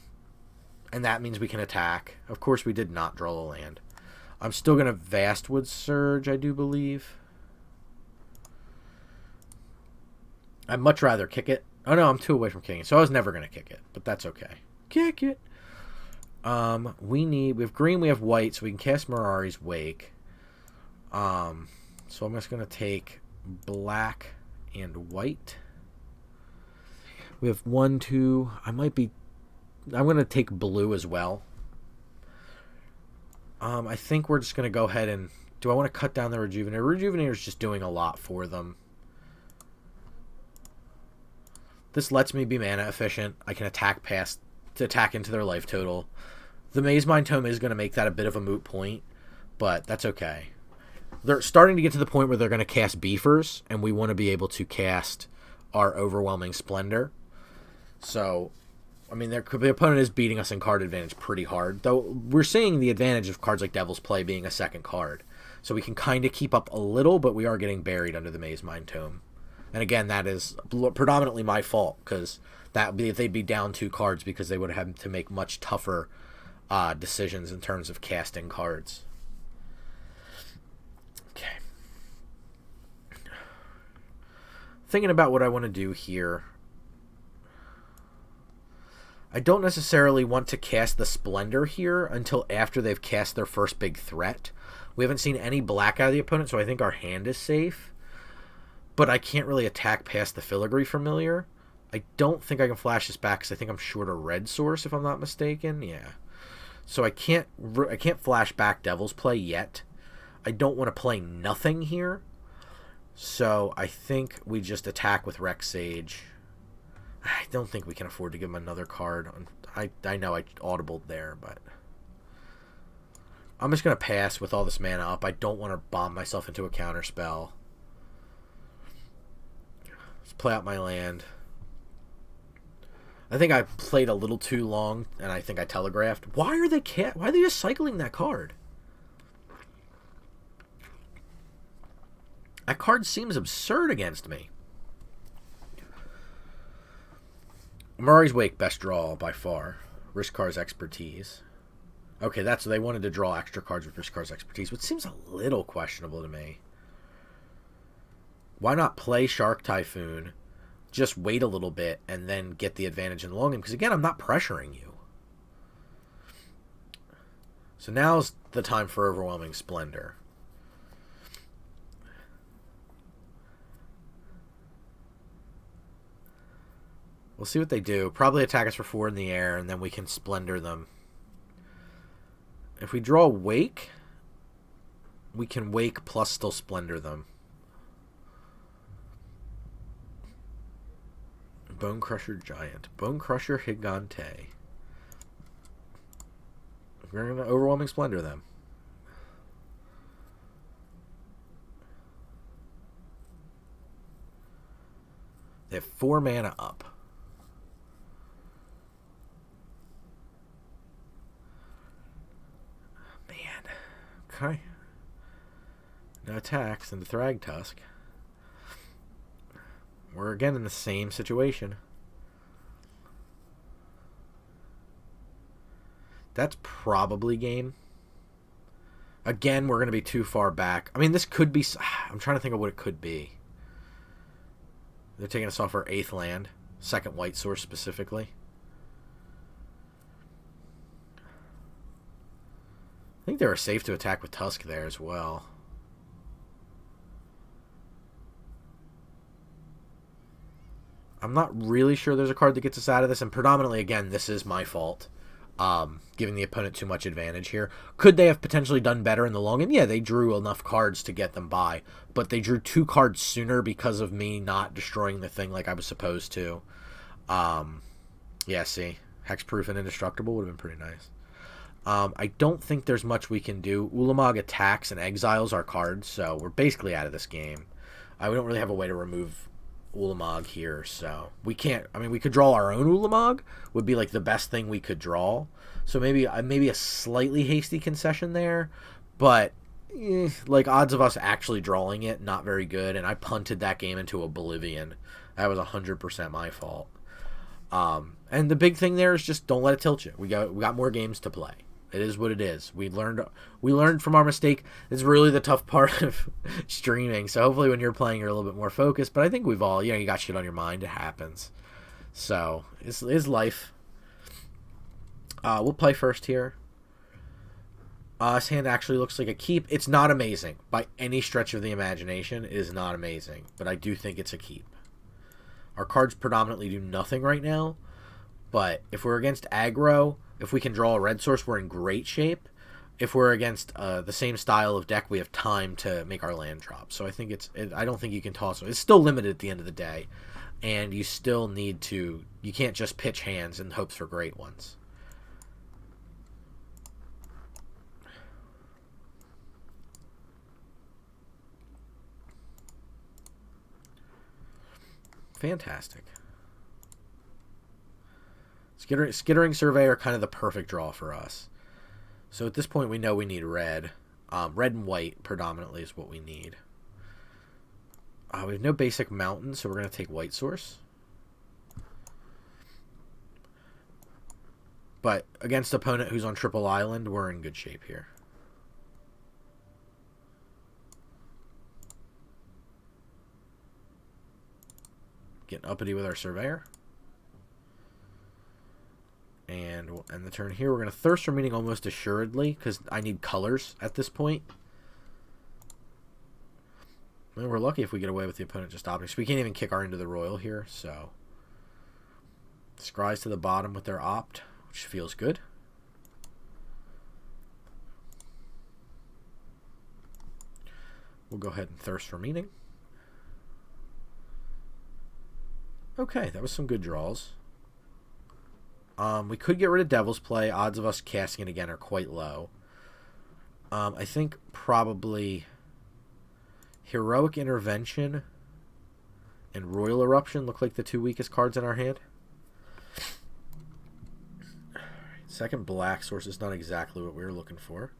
[SPEAKER 1] that means we can attack. Of course, we did not draw a land. I'm still going to Vastwood Surge, I do believe. I'd much rather kick it. Oh, no, I'm 2 away from kicking it, so I was never going to kick it, but that's okay. Kick it! We have green, we have white, so we can cast Mirari's Wake. So I'm just going to take black and white. We have 1, 2, I'm going to take blue as well. I think we're just going to go ahead and Do I want to cut down the Rejuvenator? Rejuvenator is just doing a lot for them. This lets me be mana efficient. I can attack into their life total. The Maze Mind Tome is going to make that a bit of a moot point, but that's okay. They're starting to get to the point where they're going to cast Beefers, and we want to be able to cast our Overwhelming Splendor. So, I mean, the opponent is beating us in card advantage pretty hard, though we're seeing the advantage of cards like Devil's Play being a second card. So we can kind of keep up a little, but we are getting buried under the Maze Mind Tome. And again, that is predominantly my fault, because they'd be down 2 cards because they would have had to make much tougher decisions in terms of casting cards. Okay. Thinking about what I want to do here. I don't necessarily want to cast the Splendor here until after they've cast their first big threat. We haven't seen any black out of the opponent, so I think our hand is safe. But I can't really attack past the Filigree Familiar. I don't think I can flash this back because I think I'm short a red source, if I'm not mistaken. Yeah. So I can't flash back Devil's Play yet. I don't want to play nothing here. So I think we just attack with Rex Sage. I don't think we can afford to give him another card. I know I audibled there, but I'm just going to pass with all this mana up. I don't want to bomb myself into a counter spell. Let's play out my land. I think I played a little too long, and I think I telegraphed. Why are they just cycling that card? That card seems absurd against me. Murray's Wake, best draw by far. Rishkar's Expertise. Okay, that's they wanted to draw extra cards with Rishkar's Expertise, which seems a little questionable to me. Why not play Shark Typhoon, just wait a little bit, and then get the advantage in the long game? Because again, I'm not pressuring you. So now's the time for Overwhelming Splendor. We'll see what they do. Probably attack us for 4 in the air, and then we can Splendor them. If we draw Wake, we can Wake plus still Splendor them. Bone Crusher Giant. Bone Crusher Gigante. We're going to Overwhelming Splendor them. They have 4 mana up. Okay. No attacks into Thragtusk. We're again in the same situation. That's probably game. Again, we're going to be too far back. I mean, this could be... I'm trying to think of what it could be. They're taking us off our 8th land. 2nd white source specifically. I think they were safe to attack with Tusk there as well. I'm not really sure there's a card that gets us out of this, and predominantly, again, this is my fault. Giving the opponent too much advantage here. Could they have potentially done better in the long game? Yeah, they drew enough cards to get them by, but they drew 2 cards sooner because of me not destroying the thing like I was supposed to. Yeah, see? Hexproof and Indestructible would have been pretty nice. I don't think there's much we can do. Ulamog attacks and exiles our cards, so we're basically out of this game. We don't really have a way to remove Ulamog here, so we can't... I mean, we could draw our own Ulamog, would be like the best thing we could draw. So maybe a slightly hasty concession there, but like odds of us actually drawing it, not very good, and I punted that game into oblivion. That was 100% my fault. And the big thing there is just don't let it tilt you. We got more games to play. It is what it is. We learned from our mistake. It's really the tough part of streaming. So hopefully when you're playing, you're a little bit more focused. But I think we've all, you got shit on your mind. It happens. So it's life. We'll play first here. This hand actually looks like a keep. It's not amazing by any stretch of the imagination. It is not amazing, but I do think it's a keep. Our cards predominantly do nothing right now. But if we're against aggro, if we can draw a red source, we're in great shape. if we're against the same style of deck, we have time to make our land drop. So I think I don't think you can toss it. It's still limited at the end of the day, and you still need to. You can't just pitch hands and hopes for great ones. Fantastic. Skittering Surveyor, kind of the perfect draw for us. So at this point, we know we need red. Red and white predominantly is what we need. We have no basic mountain, so we're going to take White Source. But against an opponent who's on triple island, we're in good shape here. Getting uppity with our Surveyor. And we'll end the turn here. We're going to Thirst for Meaning almost assuredly, because I need colors at this point. And we're lucky if we get away with the opponent just opting. So we can't even kick our Into the Royal here, so. Scries to the bottom with their opt, which feels good. We'll go ahead and Thirst for Meaning. Okay, that was some good draws. We could get rid of Devil's Play. Odds of us casting it again are quite low. I think probably Heroic Intervention and Royal Eruption look like the two weakest cards in our hand. Second black source is not exactly what we were looking for.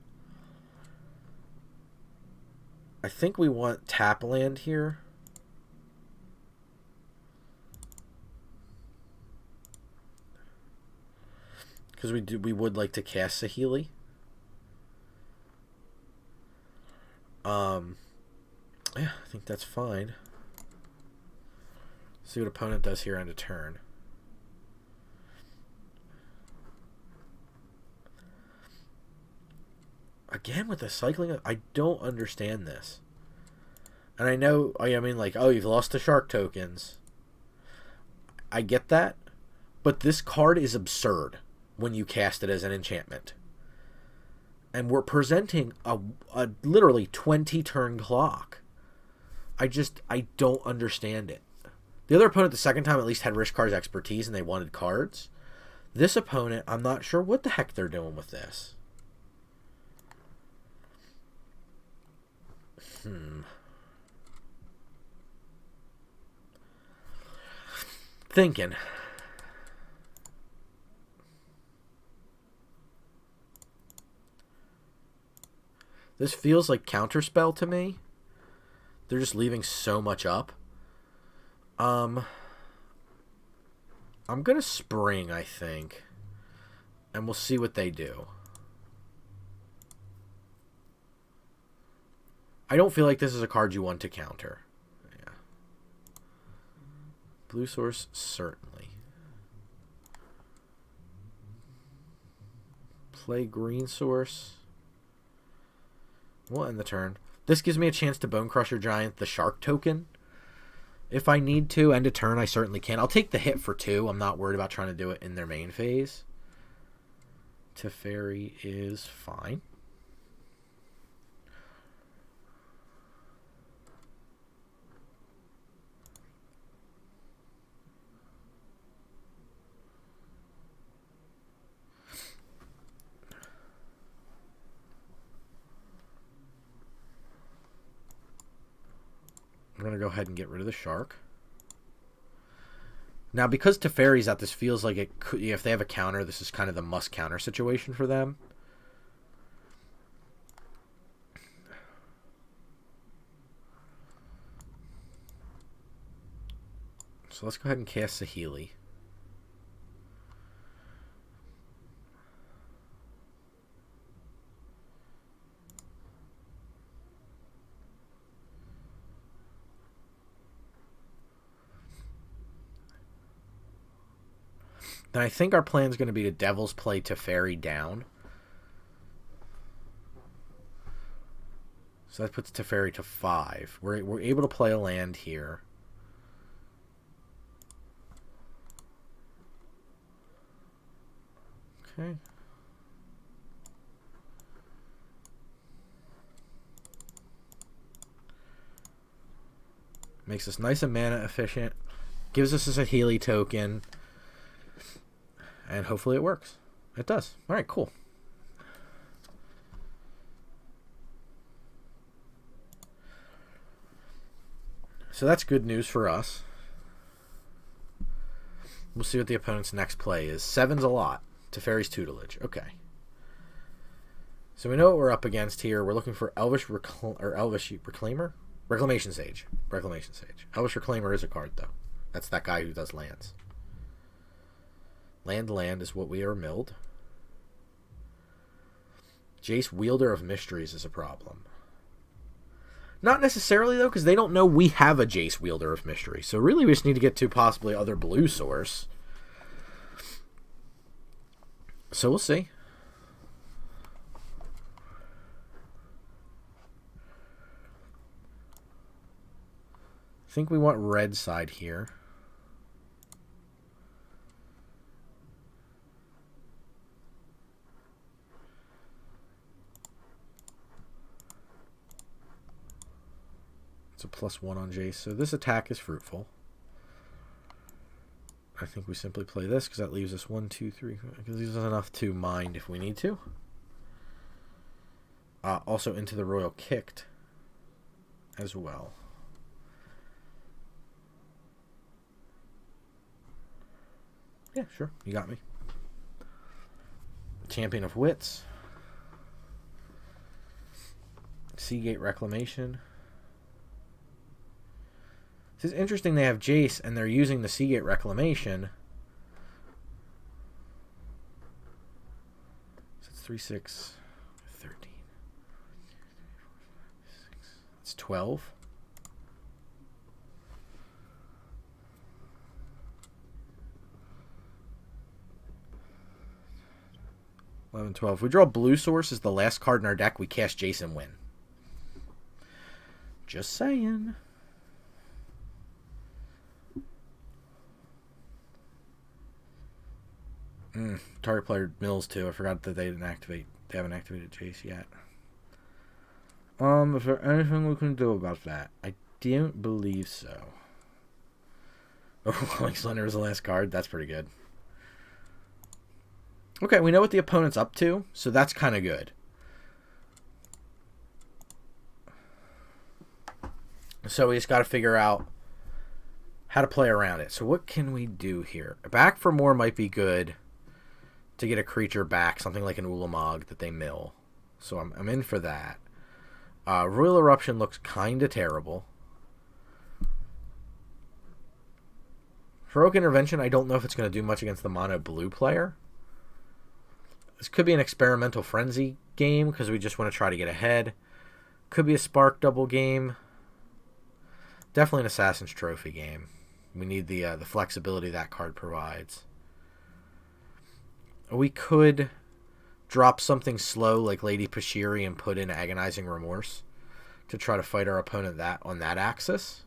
[SPEAKER 1] I think we want tap land here. Because we would like to cast Saheeli. Yeah, I think that's fine. See what opponent does here end of turn. Again with the cycling, I don't understand this. And I know, I mean, like, oh, you've lost the shark tokens. I get that, but this card is absurd when you cast it as an enchantment. And we're presenting a literally 20 turn clock. I don't understand it. The other opponent the second time at least had Rishkar's expertise and they wanted cards. This opponent, I'm not sure what the heck they're doing with this. Thinking. This feels like Counterspell to me. They're just leaving so much up. I'm going to Spring, I think. And we'll see what they do. I don't feel like this is a card you want to counter. Yeah. Blue source, certainly. Play green source. We'll end the turn. This gives me a chance to Bone Crusher Giant the Shark token. If I need to end a turn, I certainly can. I'll take the hit for 2. I'm not worried about trying to do it in their main phase. Teferi is fine. I'm going to go ahead and get rid of the shark. Now, because Teferi's out, this feels like it could, if they have a counter, this is kind of the must counter situation for them. So let's go ahead and cast Saheeli. Then I think our plan is going to be to Devil's Play Teferi down. So that puts Teferi to 5. We're able to play a land here. Okay. Makes us nice and mana efficient. Gives us a Healy token. And hopefully it works. It does. Alright, cool. So that's good news for us. We'll see what the opponent's next play is. 7's a lot. Teferi's Tutelage. Okay. So we know what we're up against here. We're looking for Elvish Reclaimer? Reclamation Sage. Reclamation Sage. Elvish Reclaimer is a card, though. That's that guy who does lands. Land is what we are milled. Jace Wielder of Mysteries is a problem. Not necessarily, though, because they don't know we have a Jace Wielder of Mystery. So really we just need to get to possibly other blue source. So we'll see. I think we want red side here. A +1 on Jace, so this attack is fruitful. I think we simply play this because that leaves us 1, 2, 3. Because leaves us enough to mind if we need to. Also into the Royal Kicked as well. Yeah, sure, you got me. Champion of Wits. Seagate Reclamation. It's interesting they have Jace and they're using the Seagate Reclamation. So it's 3, 6, 13. It's 12. $11, $12. If we draw blue source as the last card in our deck, we cast Jace and win. Just saying. Target player mills too. I forgot that they didn't activate. They haven't activated Jace yet. Is there anything we can do about that? I don't believe so. Overwhelming Slender is the last card. That's pretty good. Okay, we know what the opponent's up to, so that's kind of good. So we just got to figure out how to play around it. So what can we do here? Back for more might be good. To get a creature back, something like an Ulamog that they mill. So I'm in for that. Royal Eruption looks kind of terrible. Heroic Intervention, I don't know if it's going to do much against the mono blue player. This could be an Experimental Frenzy game because we just want to try to get ahead. Could be a Spark Double game. Definitely an Assassin's Trophy game. We need the flexibility that card provides. We could drop something slow like Lady Pashiri and put in Agonizing Remorse to try to fight our opponent on that axis.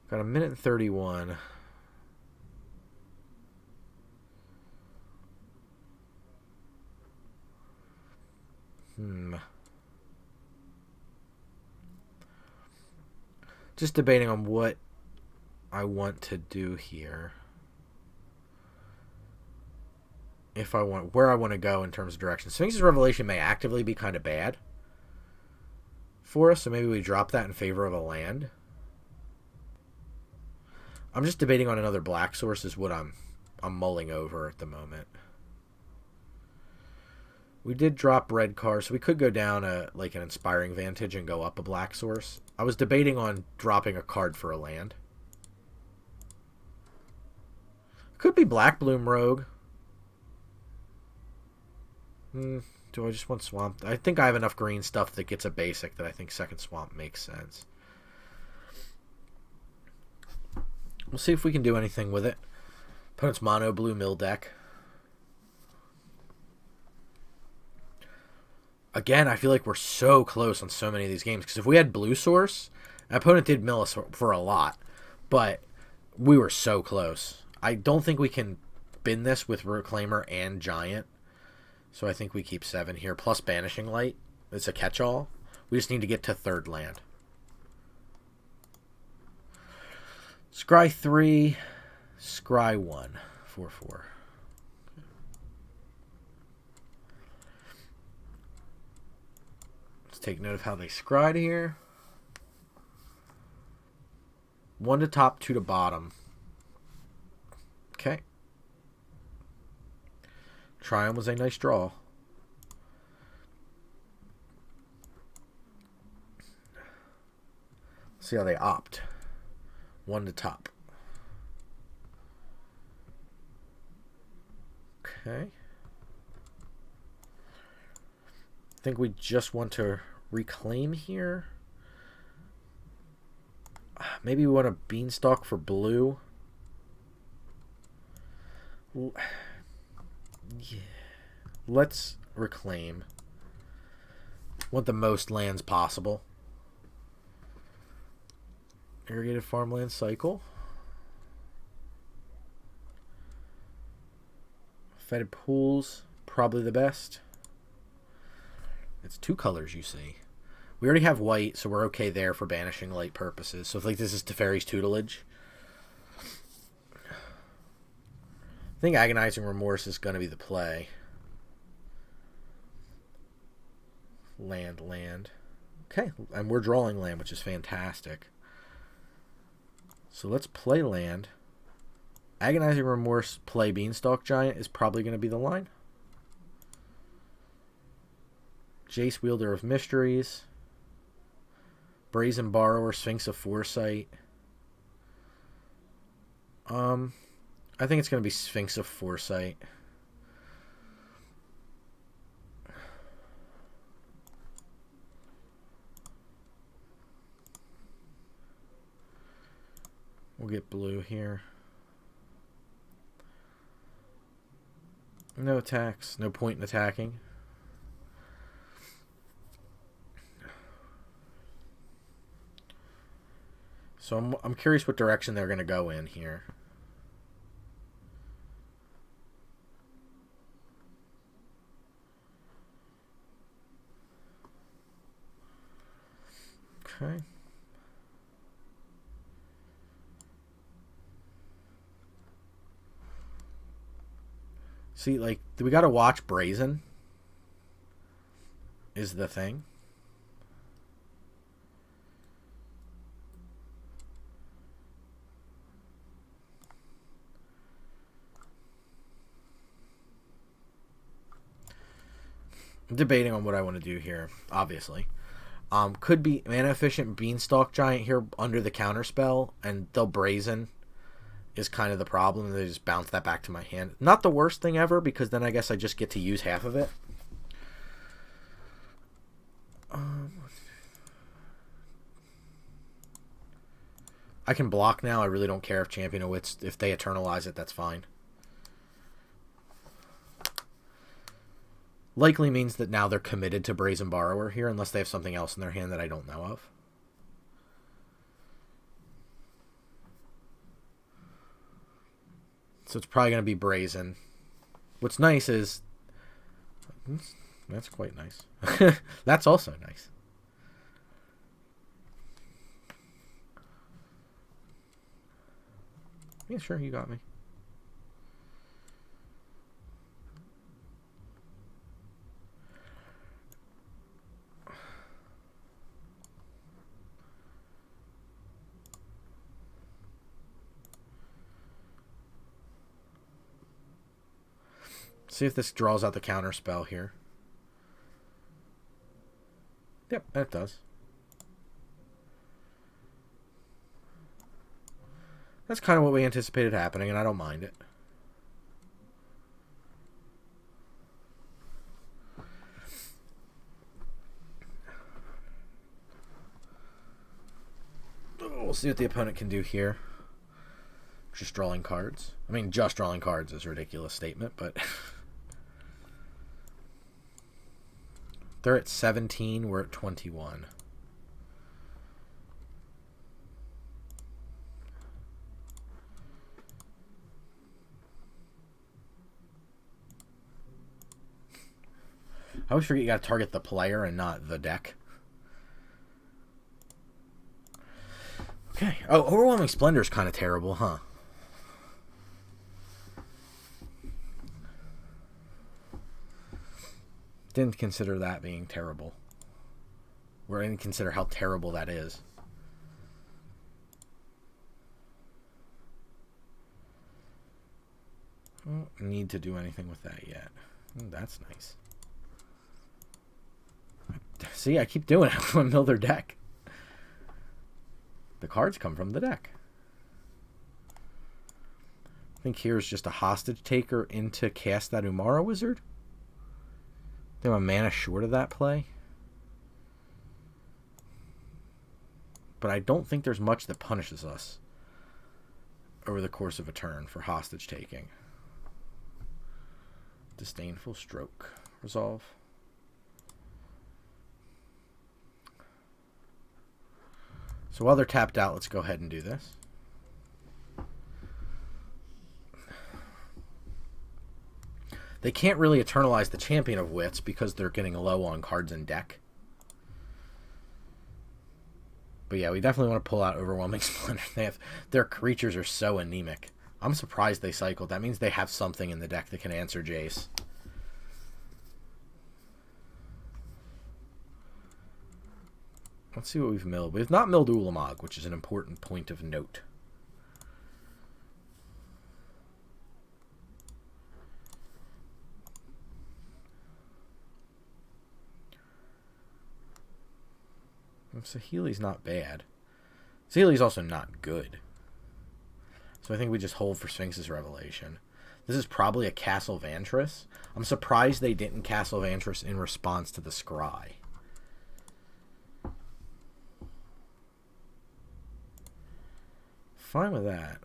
[SPEAKER 1] Got a minute and 31. Just debating on what I want to do here. Where I want to go in terms of direction. Sphinx's Revelation may actively be kind of bad for us, so maybe we drop that in favor of a land. I'm just debating on another black source is what I'm mulling over at the moment. We did drop red cards, so we could go down like an Inspiring Vantage and go up a black source. I was debating on dropping a card for a land. Could be Black Bloom Rogue. Do I just want Swamp? I think I have enough green stuff that gets a basic that I think second Swamp makes sense. We'll see if we can do anything with it. Opponent's mono blue mill deck. Again, I feel like we're so close on so many of these games. Because if we had blue source, an opponent did mill us for a lot. But we were so close. I don't think we can bin this with Reclaimer and Giant. So I think we keep 7 here. Plus Banishing Light. It's a catch-all. We just need to get to third land. Scry 3, Scry 1, 4/4. Let's take note of how they scryed here. 1 to top, 2 to bottom. Okay. Triumph was a nice draw. See how they opt. 1 to top. Okay. I think we just want to reclaim here. Maybe we want a beanstalk for blue. Yeah. Let's reclaim. Want the most lands possible. Irrigated farmland cycle. Fetid pools, probably the best. It's 2 colors, you see. We already have white, so we're okay there for banishing light purposes. So if like this is Teferi's tutelage. I think Agonizing Remorse is going to be the play. Land. Okay, and we're drawing land, which is fantastic. So let's play land. Agonizing Remorse, play Beanstalk Giant is probably going to be the line. Jace, Wielder of Mysteries. Brazen Borrower, Sphinx of Foresight. I think it's going to be Sphinx of Foresight. We'll get blue here. No attacks. No point in attacking. So I'm curious what direction they're going to go in here. Okay. See, like, we got to watch Brazen is the thing. I'm debating on what I want to do here, obviously. Could be Mana Efficient Beanstalk Giant here under the counterspell, and they'll Brazen is kind of the problem, and they just bounce that back to my hand. Not the worst thing ever, because then I guess I just get to use half of it. I can block now. I really don't care if Champion of Wits, if they eternalize it, that's fine. Likely means that now they're committed to Brazen Borrower here, unless they have something else in their hand that I don't know of. So it's probably going to be Brazen. What's nice is... That's quite nice. That's also nice. Yeah, sure, you got me. See if this draws out the counter spell here. Yep, that does. That's kind of what we anticipated happening, and I don't mind it. We'll see what the opponent can do here. Just drawing cards. I mean, just drawing cards is a ridiculous statement, but... They're at 17, we're at 21. I always forget you gotta target the player and not the deck. Okay. Oh, Overwhelming Splendor is kind of terrible, huh? Didn't consider that being terrible. Or didn't consider how terrible that is. Don't need to do anything with that yet. That's nice. See, I keep doing it when I mill their deck. The cards come from the deck. I think here's just a hostage taker into cast that Umara Wizard. They have a mana short of that play. But I don't think there's much that punishes us over the course of a turn for hostage taking. Disdainful Stroke. Resolve. So while they're tapped out, let's go ahead and do this. They can't really eternalize the Champion of Wits because they're getting low on cards in deck. But yeah, we definitely want to pull out Overwhelming Splendor. Their creatures are so anemic. I'm surprised they cycled. That means they have something in the deck that can answer Jace. Let's see what we've milled. We've not milled Ulamog, which is an important point of note. Saheeli's not bad. Saheeli's also not good. So I think we just hold for Sphinx's Revelation. This is probably a Castle Vantress. I'm surprised they didn't Castle Vantress in response to the Scry. Fine with that.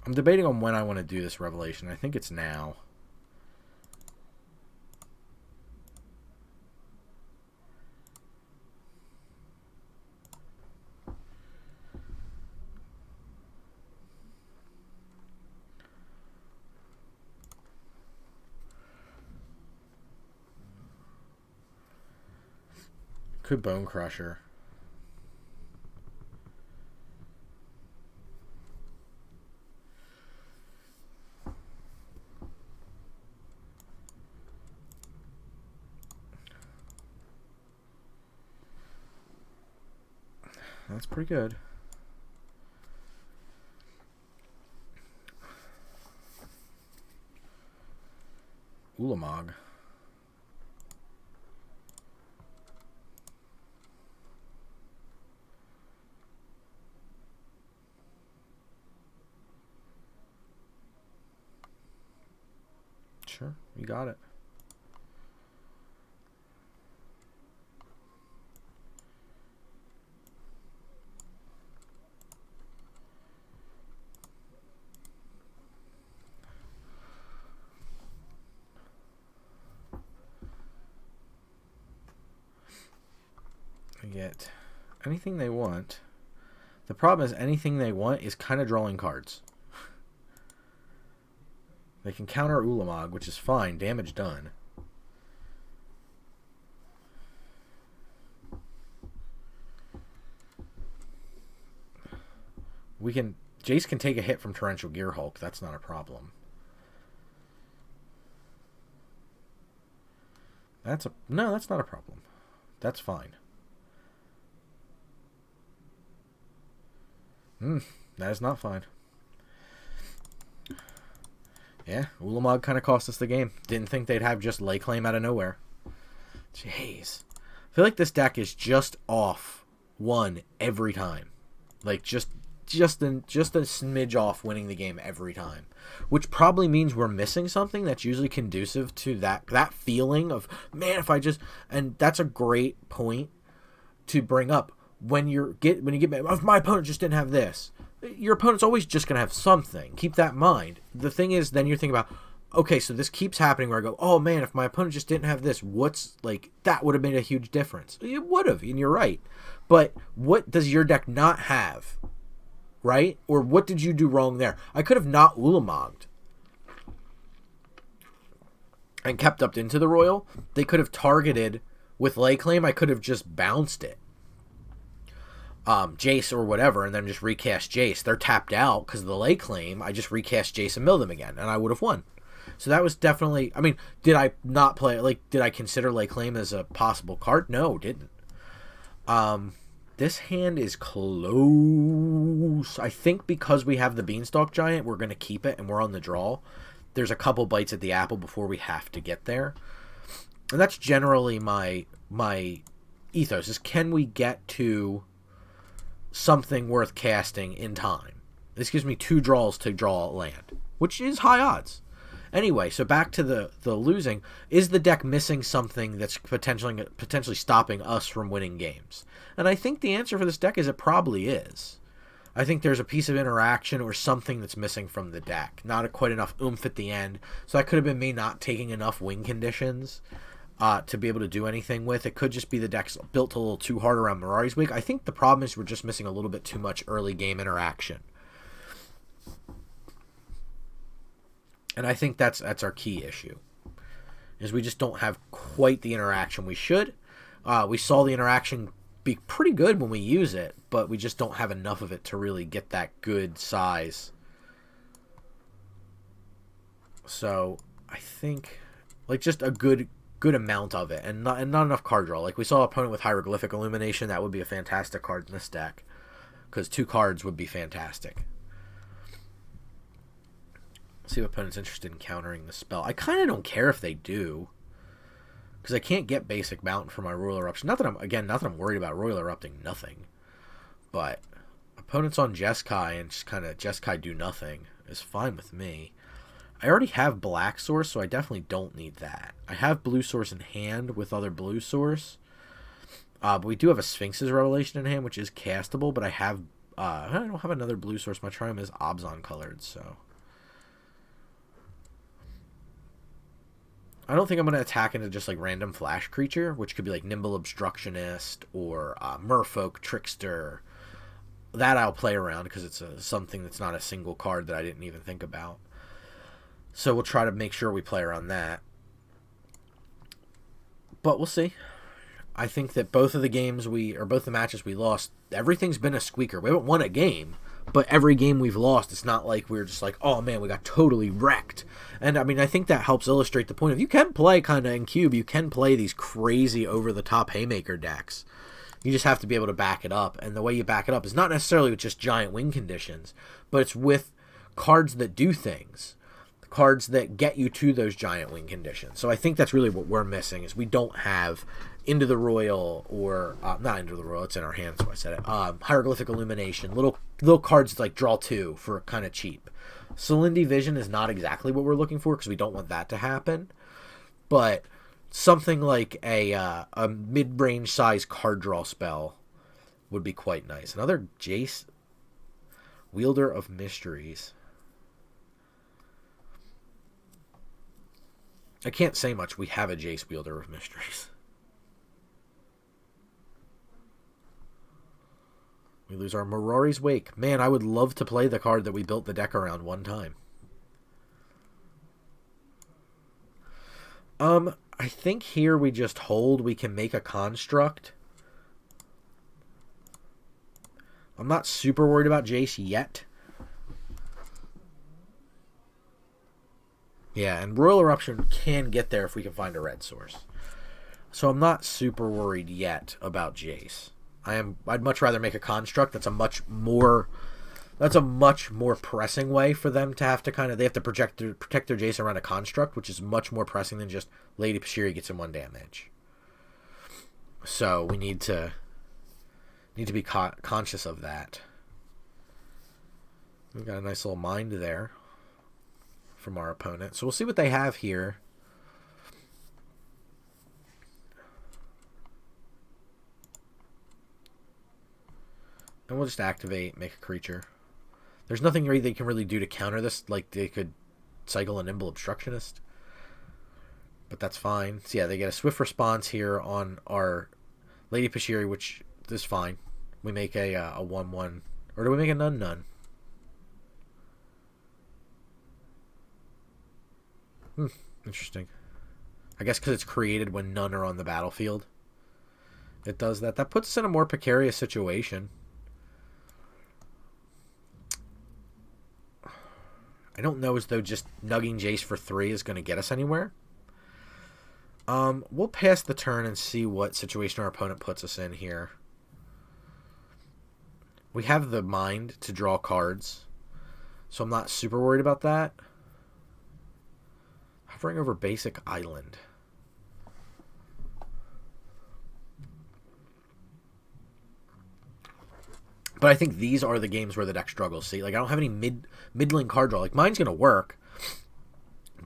[SPEAKER 1] I'm debating on when I want to do this Revelation. I think it's now. Could Bone Crusher. That's pretty good. Ulamog. Sure, you got it. Get anything they want. The problem is anything they want is kind of drawing cards. They can counter Ulamog, which is fine. Damage done. We can... Jace can take a hit from Torrential Gearhulk. That's not a problem. No, that's not a problem. That's fine. That is not fine. Yeah, Ulamog kind of cost us the game. Didn't think they'd have just Lay Claim out of nowhere. Jeez. I feel like this deck is just off one every time. Like, just a smidge off winning the game every time. Which probably means we're missing something that's usually conducive to that feeling of, man, if I just... And that's a great point to bring up. When you get mad, if my opponent just didn't have this, your opponent's always just going to have something. Keep that in mind. The thing is, then you're thinking about, okay, so this keeps happening where I go, oh man, if my opponent just didn't have this, that would have made a huge difference. It would have, and you're right. But what does your deck not have? Right? Or what did you do wrong there? I could have not Ulamogged. and kept up into the Royal, they could have targeted with Lay Claim. I could have just bounced it. Jace or whatever, and then just recast Jace. They're tapped out because of the Lay Claim. I just recast Jace and mill them again, and I would have won. So that was definitely... I mean, did I not play... Like, did I consider Lay Claim as a possible card? No, didn't. This hand is close. I think because we have the Beanstalk Giant, we're going to keep it, and we're on the draw. There's a couple bites at the apple before we have to get there. And that's generally my ethos, is can we get to something worth casting in time? This gives me 2 draws to draw a land, which is high odds. Anyway, so back to the losing. Is the deck missing something that's potentially stopping us from winning games? And I think the answer for this deck is it probably is. I think there's a piece of interaction or something that's missing from the deck. Not quite enough oomph at the end. So that could have been me not taking enough win conditions to be able to do anything with. It could just be the deck's built a little too hard around Mirari's Wake. I think the problem is we're just missing a little bit too much early game interaction. And I think that's our key issue, is we just don't have quite the interaction we should. We saw the interaction be pretty good when we use it, but we just don't have enough of it to really get that good size. So I think like just a good amount of it, and not enough card draw. Like we saw an opponent with Hieroglyphic Illumination, that would be a fantastic card in this deck, because 2 cards would be fantastic. See if opponent's interested in countering the spell. I kind of don't care if they do, because I can't get basic Mountain for my Royal Eruption. Not that I'm worried about Royal Erupting nothing, but opponent's on Jeskai and just kind of Jeskai do nothing is fine with me. I already have Black Source, so I definitely don't need that. I have Blue Source in hand with other Blue Source, but we do have a Sphinx's Revelation in hand, which is castable. But I don't have another Blue Source. My Triumph is Obzon colored, so I don't think I'm going to attack into just like random flash creature, which could be like Nimble Obstructionist or Merfolk Trickster. That I'll play around because it's something that's not a single card that I didn't even think about. So we'll try to make sure we play around that. But we'll see. I think that both the matches we lost, everything's been a squeaker. We haven't won a game, but every game we've lost, it's not like we're just like, oh man, we got totally wrecked. And I mean, I think that helps illustrate the point of you can play kind of in Cube, you can play these crazy over-the-top Haymaker decks. You just have to be able to back it up. And the way you back it up is not necessarily with just giant win conditions, but it's with cards that do things. Cards that get you to those giant win conditions. So I think that's really what we're missing, is we don't have Into the Royal or not Into the Royal, it's in our hands, so I said it. Hieroglyphic Illumination, little cards that like draw 2 for kind of cheap. Celindy Vision is not exactly what we're looking for because we don't want that to happen, but something like a mid-range size card draw spell would be quite nice. Another Jace, Wielder of Mysteries. I can't say much. We have a Jace, Wielder of Mysteries. We lose our Mirari's Wake. Man, I would love to play the card that we built the deck around one time. I think here we just hold. We can make a construct. I'm not super worried about Jace yet. Yeah, and Royal Eruption can get there if we can find a red source. So I'm not super worried yet about Jace. I'd much rather make a construct. That's a much more pressing way for them to have to they have to protect their Jace around a construct, which is much more pressing than just Lady Pashiri gets in 1 damage. So we need to be conscious of that. We've got a nice little mind there from our opponent. So we'll see what they have here. And we'll just activate, make a creature. There's nothing really they can really do to counter this. Like they could cycle a Nimble Obstructionist. But that's fine. So yeah, they get a swift response here on our Lady Pashiri, which is fine. We make a 1/1. Or do we make a 0/0? Interesting. I guess because it's created when none are on the battlefield. It does that. That puts us in a more precarious situation. I don't know as though just nugging Jace for 3 is going to get us anywhere. We'll pass the turn and see what situation our opponent puts us in here. We have the mind to draw cards, so I'm not super worried about that. Hovering over basic island. But I think these are the games where the deck struggles. See, like I don't have any middling card draw. Like mine's gonna work,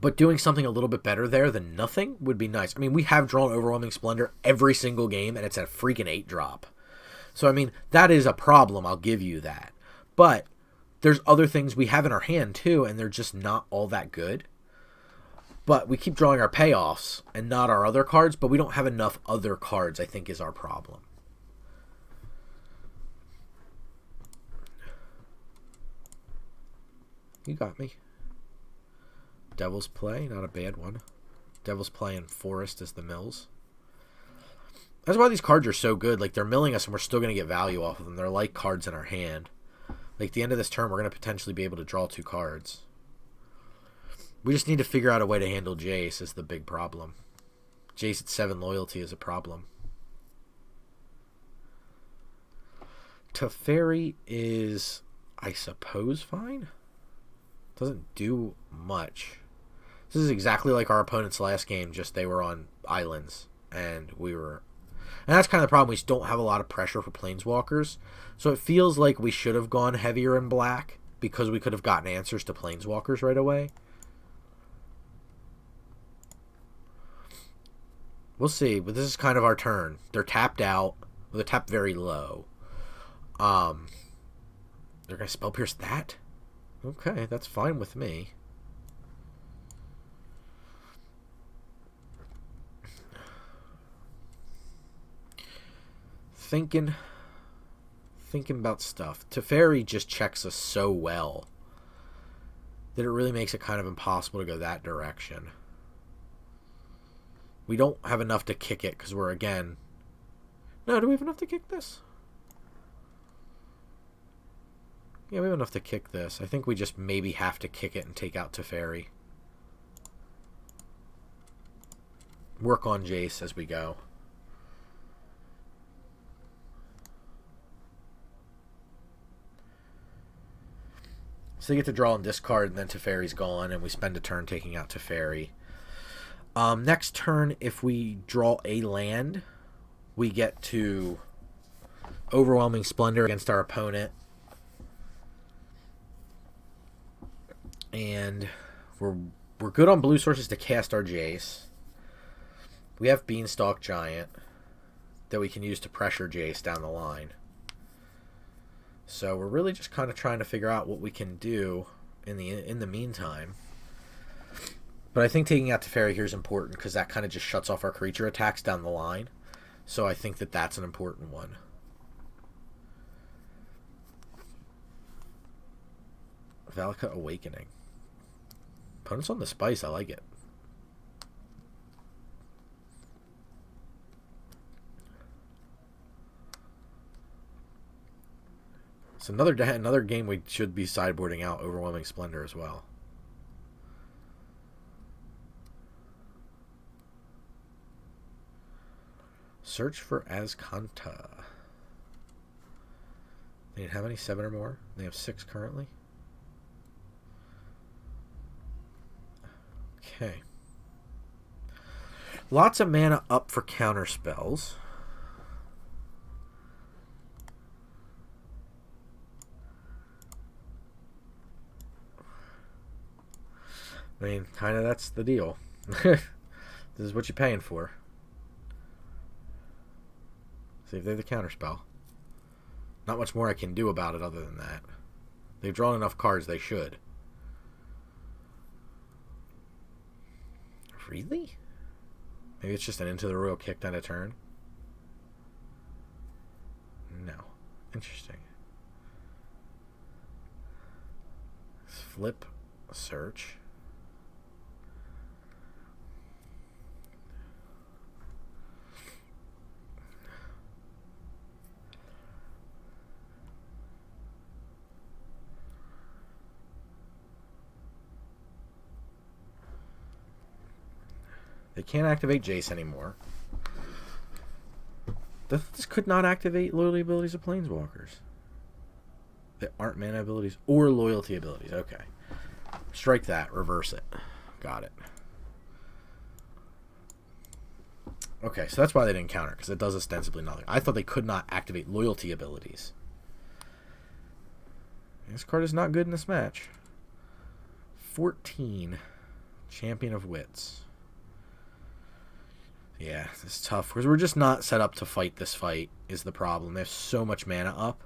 [SPEAKER 1] but doing something a little bit better there than nothing would be nice. I mean, we have drawn Overwhelming Splendor every single game, and it's a freaking 8-drop. So I mean, that is a problem. I'll give you that. But there's other things we have in our hand too, and they're just not all that good. But we keep drawing our payoffs and not our other cards, but we don't have enough other cards, I think, is our problem. You got me. Devil's Play, not a bad one. Devil's Play and Forest is the mills. That's why these cards are so good. Like, they're milling us and we're still going to get value off of them. They're like cards in our hand. Like, at the end of this turn, we're going to potentially be able to draw 2 cards. We just need to figure out a way to handle Jace is the big problem. Jace at 7 loyalty is a problem. Teferi is, I suppose, fine. Doesn't do much. This is exactly like our opponent's last game, just they were on islands, and we were... And that's kind of the problem. We just don't have a lot of pressure for Planeswalkers, so it feels like we should have gone heavier in black, because we could have gotten answers to Planeswalkers right away. We'll see, but this is kind of our turn. They're tapped out. Well, they're tapped very low. They're going to Spell Pierce that? Okay, that's fine with me. Thinking about stuff. Teferi just checks us so well that it really makes it kind of impossible to go that direction. We don't have enough to kick it because we're, again... No, do we have enough to kick this? Yeah, we have enough to kick this. I think we just maybe have to kick it and take out Teferi. Work on Jace as we go. So you get to draw and discard, and then Teferi's gone, and we spend a turn taking out Teferi. Next turn, if we draw a land, we get to Overwhelming Splendor against our opponent. And we're good on blue sources to cast our Jace. We have Beanstalk Giant that we can use to pressure Jace down the line. So we're really just kind of trying to figure out what we can do in the meantime. But I think taking out Teferi here is important because that kind of just shuts off our creature attacks down the line. So I think that that's an important one. Valakut Awakening. Opponent's on the spice. I like it. It's another game we should be sideboarding out Overwhelming Splendor as well. Search for Azcanta. They didn't have any 7 or more. They have 6 currently. Okay. Lots of mana up for counter spells. I mean, kind of that's the deal. This is what you're paying for. See if they have the counter spell. Not much more I can do about it other than that. They've drawn enough cards, they should. Really? Maybe it's just an Into the Royal Kick kind of turn? No. Interesting. Flip, search. They can't activate Jace anymore. This could not activate loyalty abilities of Planeswalkers. They aren't mana abilities or loyalty abilities. Okay. Strike that. Reverse it. Got it. Okay, so that's why they didn't counter, because it does ostensibly nothing. I thought they could not activate loyalty abilities. This card is not good in this match. 14. Champion of Wits. Yeah, this is tough, because we're just not set up to fight this fight, is the problem. They have so much mana up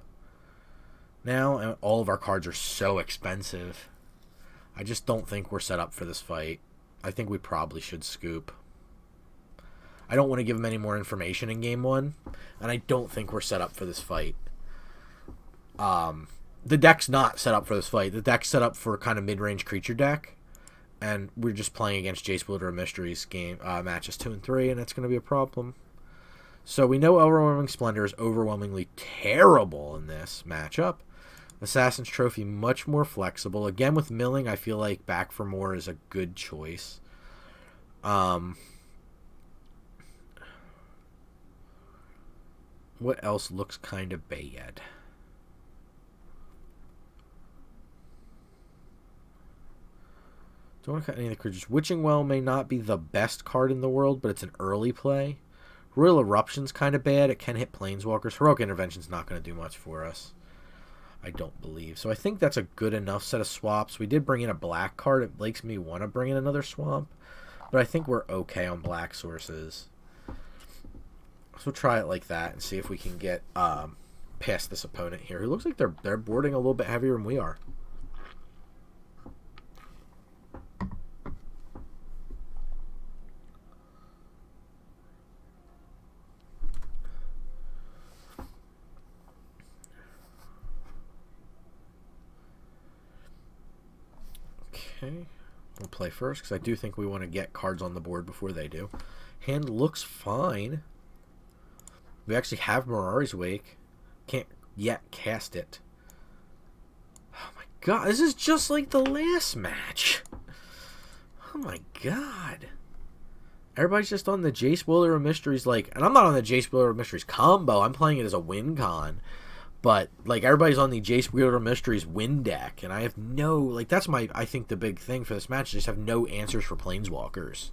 [SPEAKER 1] now, and all of our cards are so expensive. I just don't think we're set up for this fight. I think we probably should scoop. I don't want to give them any more information in game one, and I don't think we're set up for this fight. The deck's not set up for this fight. The deck's set up for kind of mid-range creature deck, and we're just playing against Jace Wielder of Mysteries game matches 2 and 3, and it's going to be a problem. So we know Overwhelming Splendor is overwhelmingly terrible in this matchup. Assassin's Trophy much more flexible. Again, with milling, I feel like Back for More is a good choice. What else looks kind of bad? Don't want to cut any of the creatures. Witching Well may not be the best card in the world, but it's an early play. Royal Eruption's kind of bad. It can hit Planeswalkers. Heroic Intervention's not going to do much for us, I don't believe. So I think that's a good enough set of swaps. We did bring in a black card. It makes me want to bring in another swamp, but I think we're okay on black sources. So we'll try it like that and see if we can get past this opponent here, who looks like they're boarding a little bit heavier than we are. Okay, we'll play first because I do think we want to get cards on the board before they do. Hand looks fine. We actually have Mirari's Wake. Can't yet cast it. Oh my god, this is just like the last match. Oh my god. Everybody's just on the Jace Wielder of Mysteries, like, and I'm not on the Jace Wielder of Mysteries combo. I'm playing it as a win con. But, like, everybody's on the Jace Wielder Mysteries win deck, and I have no, like, that's I think, the big thing for this match. I just have no answers for Planeswalkers.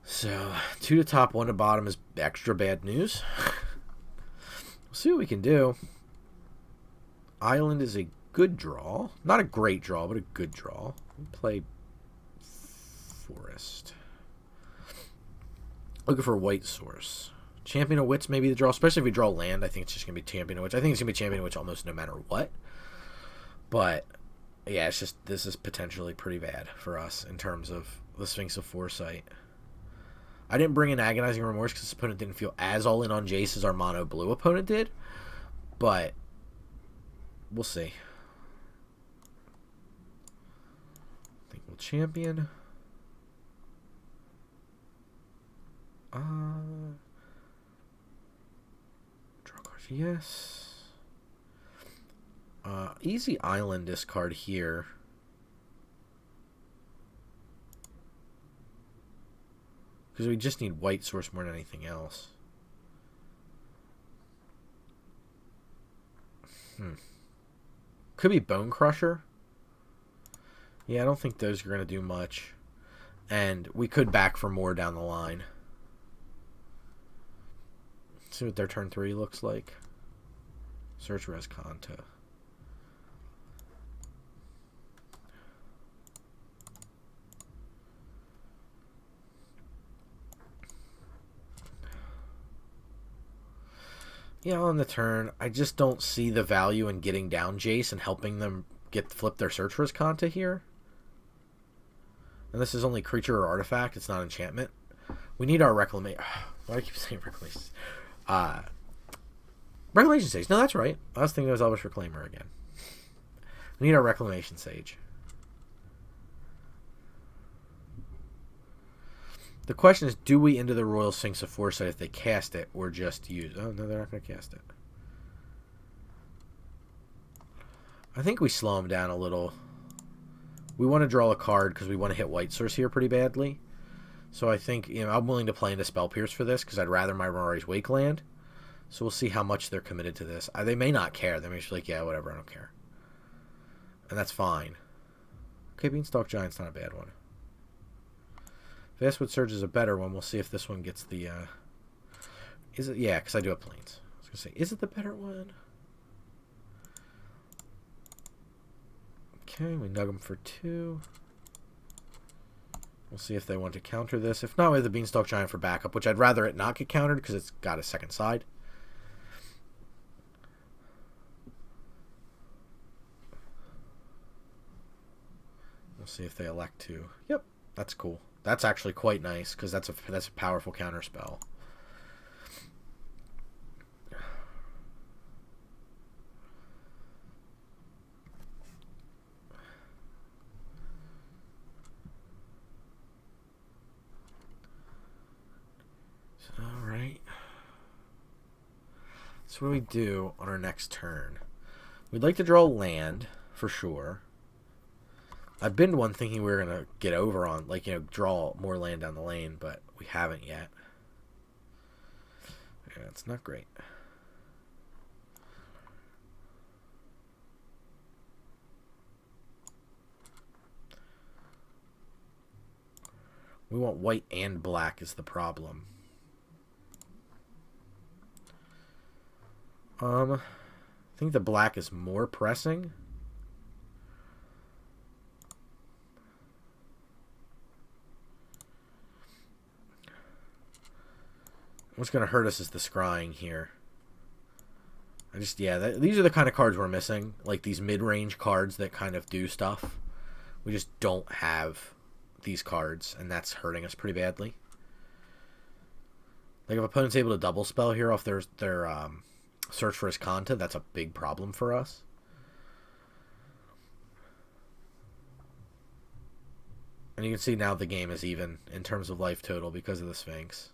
[SPEAKER 1] So, 2 to top, 1 to bottom is extra bad news. We'll see what we can do. Island is a good draw. Not a great draw, but a good draw. We'll play Forest. Looking for a white source. Champion of Wits may be the draw, especially if we draw land. I think it's just going to be Champion of Wits. I think it's going to be Champion of Wits almost no matter what. But, yeah, it's just, this is potentially pretty bad for us in terms of the Sphinx of Foresight. I didn't bring in Agonizing Remorse because this opponent didn't feel as all in on Jace as our mono blue opponent did. But, we'll see. I think we'll champion. Draw cards, yes. Easy Island discard here. Because we just need white source more than anything else. Could be Bone Crusher. Yeah, I don't think those are going to do much. And we could back for more down the line. See what their turn 3 looks like. Search Res Conta. Yeah, on the turn, I just don't see the value in getting down Jace and helping them flip their Search Res Conta here. And this is only creature or artifact. It's not enchantment. We need our Reclamation. Why do I keep saying Reclamation? Reclamation Sage. No, that's right. I was thinking it was Elvish Reclaimer again. We need our Reclamation Sage. The question is, do we into the Royal Sphinx of Foresight if they cast it, or just use... Oh, no, they're not going to cast it. I think we slow them down a little. We want to draw a card because we want to hit white source here pretty badly. So I think, I'm willing to play into Spell Pierce for this because I'd rather my Mirari's Wake land. So we'll see how much they're committed to this. They may not care. They may just be like, yeah, whatever, I don't care. And that's fine. Okay, Beanstalk Giant's not a bad one. Vastwood Surge is a better one. We'll see if this one gets the... Is it? Yeah, because I do have Plains. I was going to say, is it the better one? Okay, we nug them for 2. We'll see if they want to counter this. If not, we have the Beanstalk Giant for backup, which I'd rather it not get countered because it's got a second side. We'll see if they elect to. Yep, that's cool. That's actually quite nice because that's a powerful counter spell. Alright. So what do we do on our next turn? We'd like to draw land, for sure. I've been one thinking we were going to get over on, like, draw more land down the lane, but we haven't yet. Yeah, it's not great. We want white and black is the problem. I think the black is more pressing. What's going to hurt us is the scrying here. These are the kind of cards we're missing. Like these mid-range cards that kind of do stuff. We just don't have these cards, and that's hurting us pretty badly. Like if opponent's able to double spell here off their Search for Iskanta, that's a big problem for us. And you can see now the game is even in terms of life total because of the Sphinx.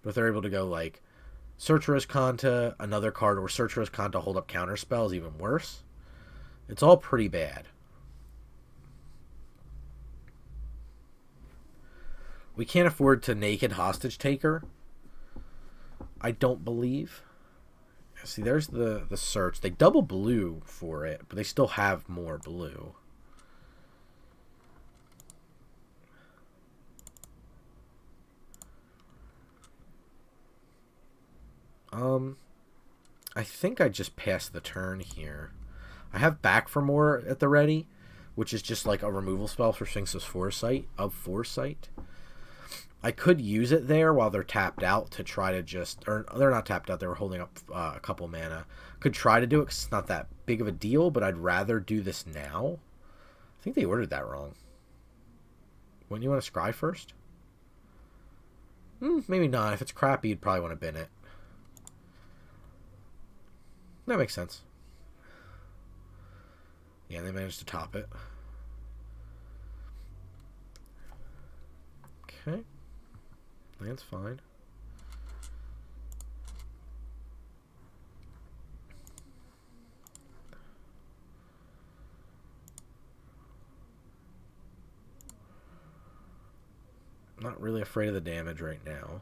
[SPEAKER 1] But if they're able to go like Search for Iskanta, another card, or Search for Iskanta, hold up counter spells, even worse. It's all pretty bad. We can't afford to naked Hostage Taker. I don't believe. See, there's the search. They double blue for it, but they still have more blue. I think I just passed the turn here. I have Back for More at the ready, which is just like a removal spell for Sphinx's Foresight. I could use it there while they're tapped out to try to just... Or they're not tapped out. They were holding up a couple mana. Could try to do it because it's not that big of a deal, but I'd rather do this now. I think they ordered that wrong. Wouldn't you want to scry first? Maybe not. If it's crappy, you'd probably want to bin it. That makes sense. Yeah, they managed to top it. Okay. Land's fine. I'm not really afraid of the damage right now.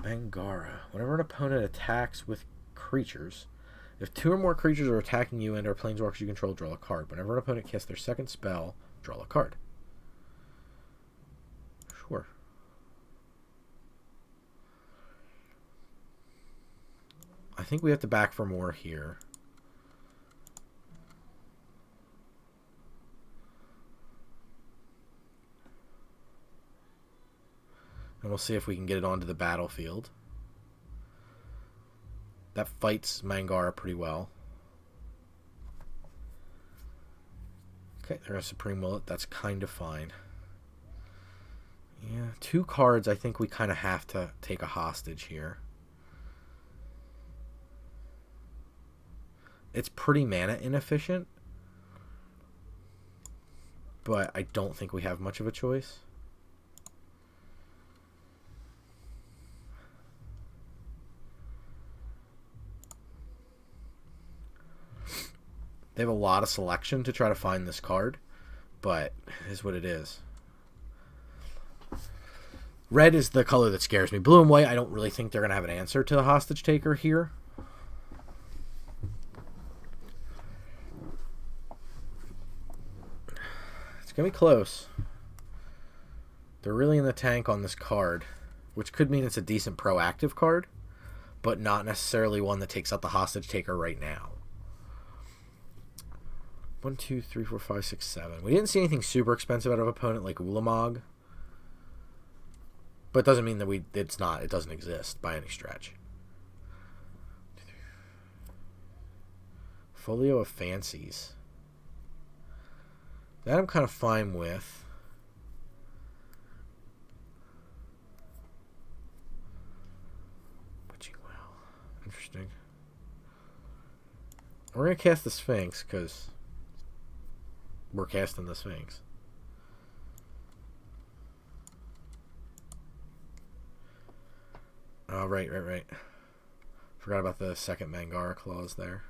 [SPEAKER 1] Angara. Whenever an opponent attacks with creatures, if 2 or more creatures are attacking you and/or planeswalkers you control, draw a card. Whenever an opponent casts their second spell, draw a card. Sure. I think we have to back for more here. And we'll see if we can get it onto the battlefield. That fights Mangara pretty well. Okay, they're a Supreme Will It. That's kind of fine. Yeah, 2 cards. I think we kind of have to take a hostage here. It's pretty mana inefficient, but I don't think we have much of a choice. They have a lot of selection to try to find this card, but it is what it is. Red is the color that scares me. Blue and white, I don't really think they're going to have an answer to the hostage taker here. It's going to be close. They're really in the tank on this card, which could mean it's a decent proactive card, but not necessarily one that takes out the hostage taker right now. 1, 2, 3, 4, 5, 6, 7. We didn't see anything super expensive out of an opponent like Ulamog. But it doesn't mean that it doesn't exist by any stretch. Folio of Fancies. That I'm kind of fine with. Witching Well. Interesting. We're going to cast the Sphinx because we're casting the Sphinx. Oh, right. Forgot about the second Mangara clause there.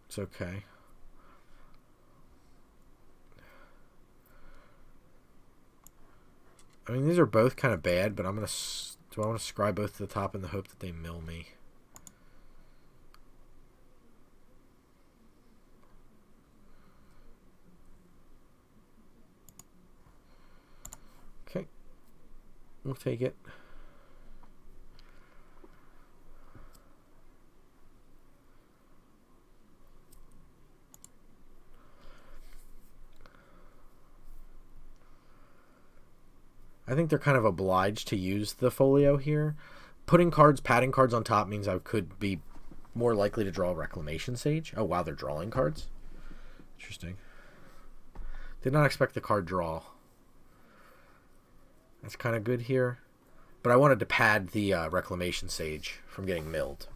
[SPEAKER 1] It's okay. I mean, these are both kind of bad, but I'm going to... Do I want to scry both to the top in the hope that they mill me? Okay. We'll take it. I think they're kind of obliged to use the folio here. Padding cards on top means I could be more likely to draw Reclamation Sage. Oh, wow, they're drawing cards. Interesting. Did not expect the card draw. That's kind of good here. But I wanted to pad the Reclamation Sage from getting milled.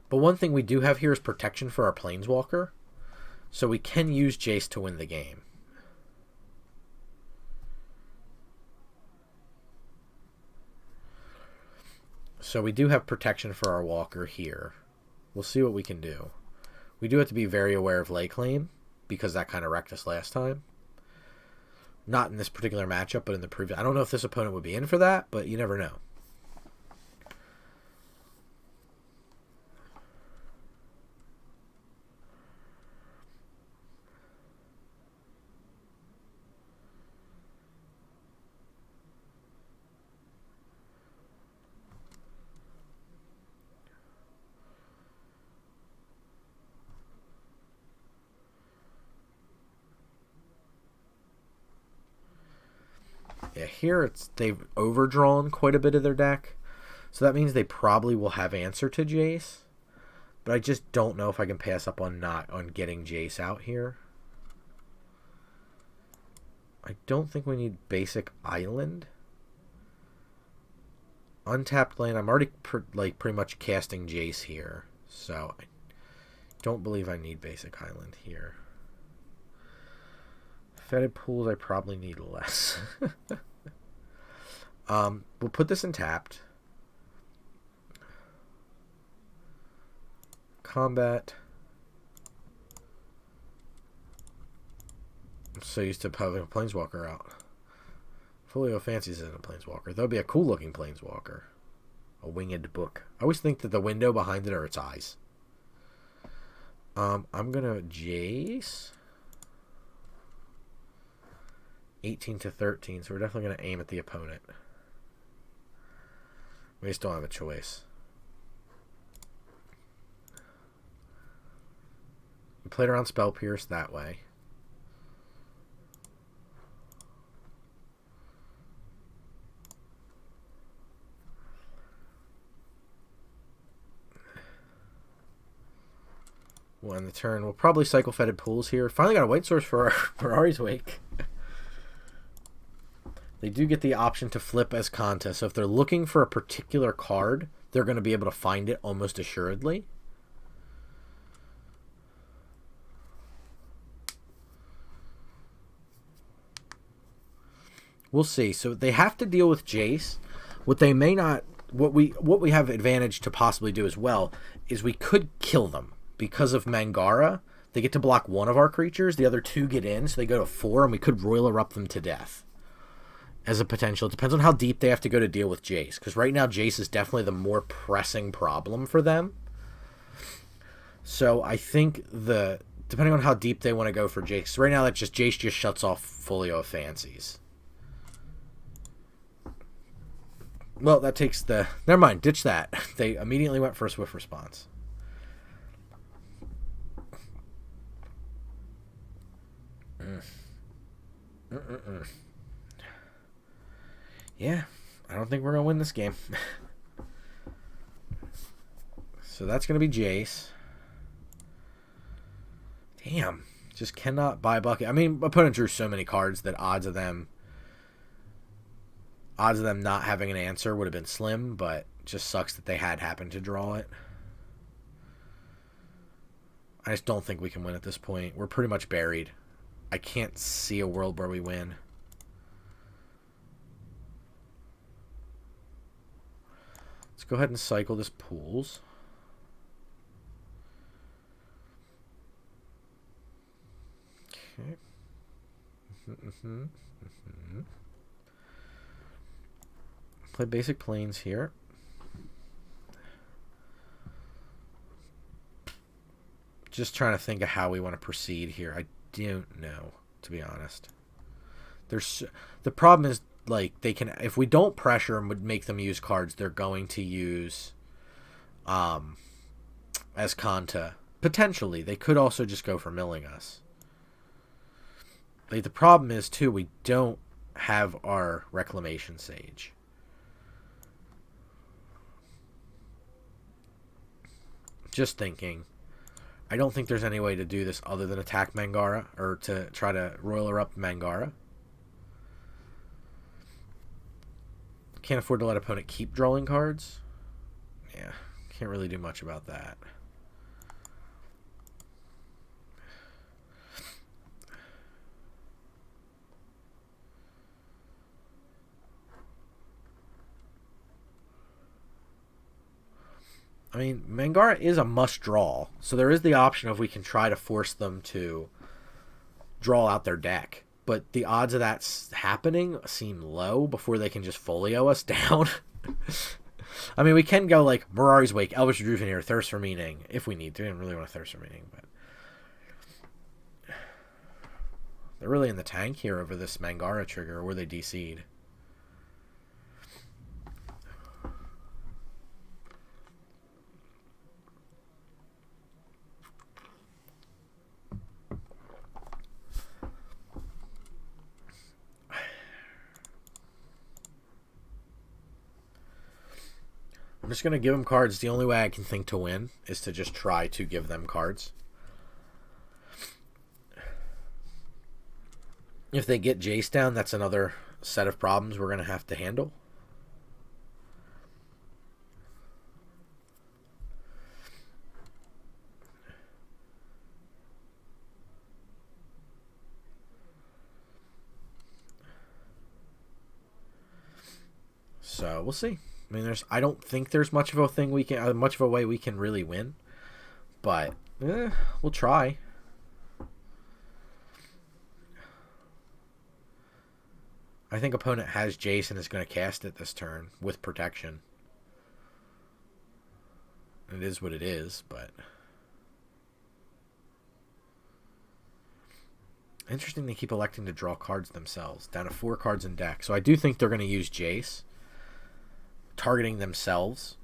[SPEAKER 1] But one thing we do have here is protection for our Planeswalker. So we can use Jace to win the game. So we do have protection for our Walker here. We'll see what we can do. We do have to be very aware of Lay Claim, because that kind of wrecked us last time. Not in this particular matchup, but in the previous. I don't know if this opponent would be in for that, but you never know. Yeah, here they've overdrawn quite a bit of their deck. So that means they probably will have answer to Jace. But I just don't know if I can pass up on getting Jace out here. I don't think we need basic island. Untapped land. I'm already pretty much casting Jace here. So I don't believe I need basic island here. Fetid pools, I probably need less. We'll put this in tapped. Combat. I'm so used to having a Planeswalker out. Folio Fancies isn't a Planeswalker. That would be a cool looking Planeswalker. A winged book. I always think that the window behind it are its eyes. I'm gonna Jace. 18 to 13, so we're definitely going to aim at the opponent. We just don't have a choice. We played around Spell Pierce that way. We'll end the turn. We'll probably cycle Fetid Pools here. Finally got a white source for Ari's Wake. They do get the option to flip as contest. So if they're looking for a particular card, they're going to be able to find it almost assuredly. We'll see. So they have to deal with Jace. What they may not what we have advantage to possibly do as well is we could kill them because of Mangara. They get to block one of our creatures, the other two get in, so they go to 4, and we could Royal Erupt them to death as a potential. It depends on how deep they have to go to deal with Jace, because right now Jace is definitely the more pressing problem for them. So I think depending on how deep they want to go for Jace, right now that's just Jace just shuts off Folio of Fancies. Well, that takes never mind, ditch that. They immediately went for a swift response. Yeah, I don't think we're going to win this game. So that's going to be Jace. Damn, just cannot buy bucket. I mean, opponent drew so many cards that odds of them not having an answer would have been slim, but just sucks that they had happened to draw it. I just don't think we can win at this point. We're pretty much buried. I can't see a world where we win. Let's go ahead and cycle this pools. Okay. Play basic planes here. Just trying to think of how we want to proceed here. I don't know, to be honest. The problem is, like, they can, if we don't pressure and would make them use cards, they're going to use as Kanta. Potentially. They could also just go for milling us. Like, the problem is, too, we don't have our Reclamation Sage. Just thinking. I don't think there's any way to do this other than attack Mangara, or to try to Royal Erupt Mangara. Can't afford to let opponent keep drawing cards. Yeah, can't really do much about that. I mean, Mangara is a must-draw, so there is the option of we can try to force them to draw out their deck. But the odds of that happening seem low before they can just folio us down. I mean, we can go like Mirari's Wake, Elvish Rejuvenator, Thirst for Meaning, if we need to. We don't really want to Thirst for Meaning, but they're really in the tank here over this Mangara trigger, where they DC'd. I'm just going to give them cards. The only way I can think to win is to just try to give them cards. If they get Jace down, that's another set of problems we're going to have to handle. So we'll see. I mean, I don't think there's much of a thing much of a way we can really win, but we'll try. I think opponent has Jace and is going to cast it this turn with protection. It is what it is, but interesting they keep electing to draw cards themselves, down to 4 cards in deck. So I do think they're going to use Jace, targeting themselves.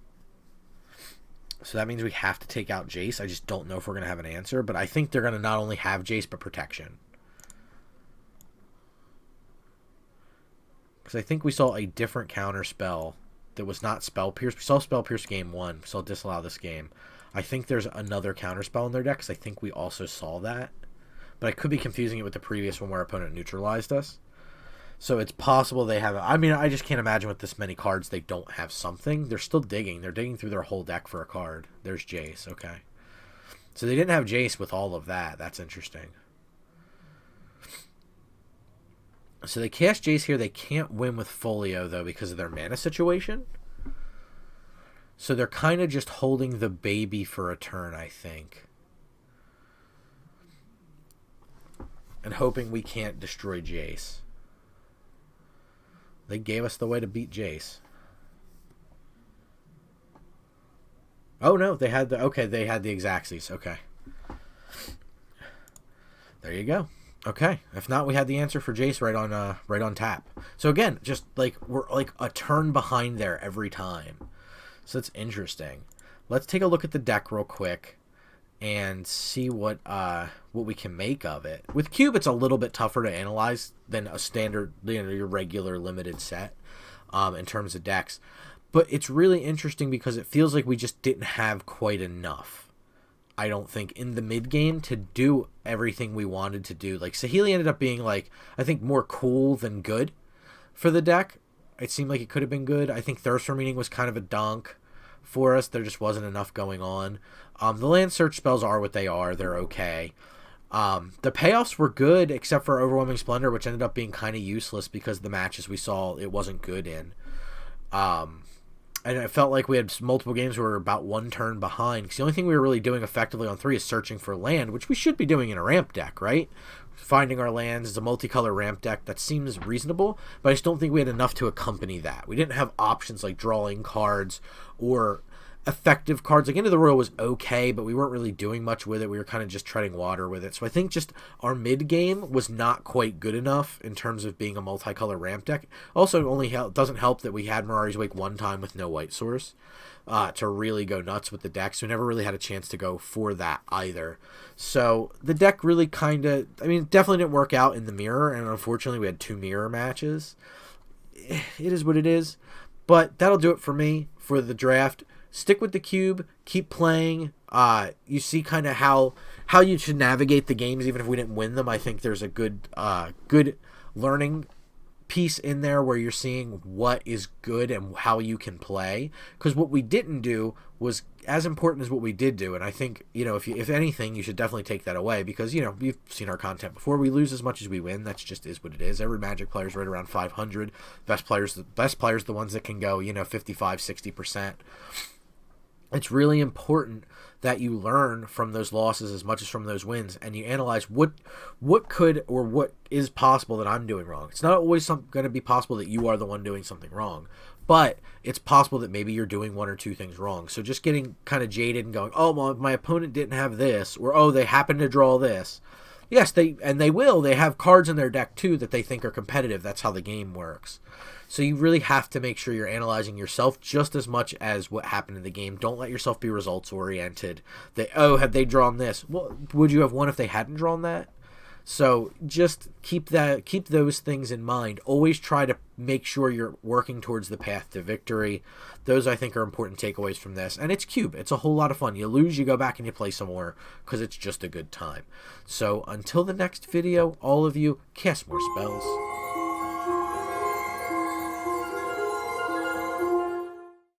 [SPEAKER 1] So that means we have to take out Jace. I just don't know if we're going to have an answer, but I think they're going to not only have Jace, but protection. Because I think we saw a different counter spell that was not Spell Pierce. We saw Spell Pierce game 1. We saw Disallow this game. I think there's another counter spell in their deck, because I think we also saw that. But I could be confusing it with the previous one where our opponent neutralized us. So it's possible they have... I mean, I just can't imagine with this many cards they don't have something. They're still digging. They're digging through their whole deck for a card. There's Jace. Okay. So they didn't have Jace with all of that. That's interesting. So they cast Jace here. They can't win with Folio, though, because of their mana situation. So they're kind of just holding the baby for a turn, I think. And hoping we can't destroy Jace. They gave us the way to beat Jace. Oh no, they had the Xaxes. Okay. There you go. Okay. If not, we had the answer for Jace right on tap. So again, just like we're like a turn behind there every time. So that's interesting. Let's take a look at the deck real quick and see what we can make of it. With Cube, it's a little bit tougher to analyze than a standard, your regular limited set in terms of decks. But it's really interesting because it feels like we just didn't have quite enough, I don't think, in the mid game to do everything we wanted to do. Like, Saheeli ended up being, like, I think more cool than good for the deck. It seemed like it could have been good. I think Thirst for Meaning was kind of a dunk for us. There just wasn't enough going on. The land search spells are what they are. They're okay. The payoffs were good, except for Overwhelming Splendor, which ended up being kind of useless because the matches we saw it wasn't good in. And it felt like we had multiple games where we were about one turn behind. Because the only thing we were really doing effectively on 3 is searching for land, which we should be doing in a ramp deck, right? Finding our lands is a multicolor ramp deck. That seems reasonable, but I just don't think we had enough to accompany that. We didn't have options like drawing cards or effective cards. Like Into the Royal was okay, but we weren't really doing much with it. We were kind of just treading water with it. So I think just our mid game was not quite good enough in terms of being a multicolor ramp deck. Also, doesn't help that we had Mirari's Wake one time with no white source to really go nuts with the deck. So we never really had a chance to go for that either. So the deck really kind of, I mean, it definitely didn't work out in the mirror, and unfortunately we had 2 mirror matches. It is what it is. But that'll do it for me for the draft. Stick with the Cube, keep playing. You see kind of how you should navigate the games, even if we didn't win them. I think there's a good learning piece in there where you're seeing what is good and how you can play. Because what we didn't do was as important as what we did do. And I think, if anything, you should definitely take that away because, you've seen our content before. We lose as much as we win. That's just is what it is. Every Magic player is right around 500. Best players, the ones that can go, 55, 60%. It's really important that you learn from those losses as much as from those wins, and you analyze what could or what is possible that I'm doing wrong. It's not always going to be possible that you are the one doing something wrong, but it's possible that maybe you're doing 1 or 2 things wrong. So just getting kind of jaded and going, oh, well, my opponent didn't have this, or oh, they happened to draw this. Yes, they will. They have cards in their deck too that they think are competitive. That's how the game works. So you really have to make sure you're analyzing yourself just as much as what happened in the game. Don't let yourself be results oriented. Had they drawn this? Well, would you have won if they hadn't drawn that? So just keep those things in mind. Always try to make sure you're working towards the path to victory. Those, I think, are important takeaways from this. And it's Cube. It's a whole lot of fun. You lose, you go back and you play some more because it's just a good time. So until the next video, all of you, cast more spells.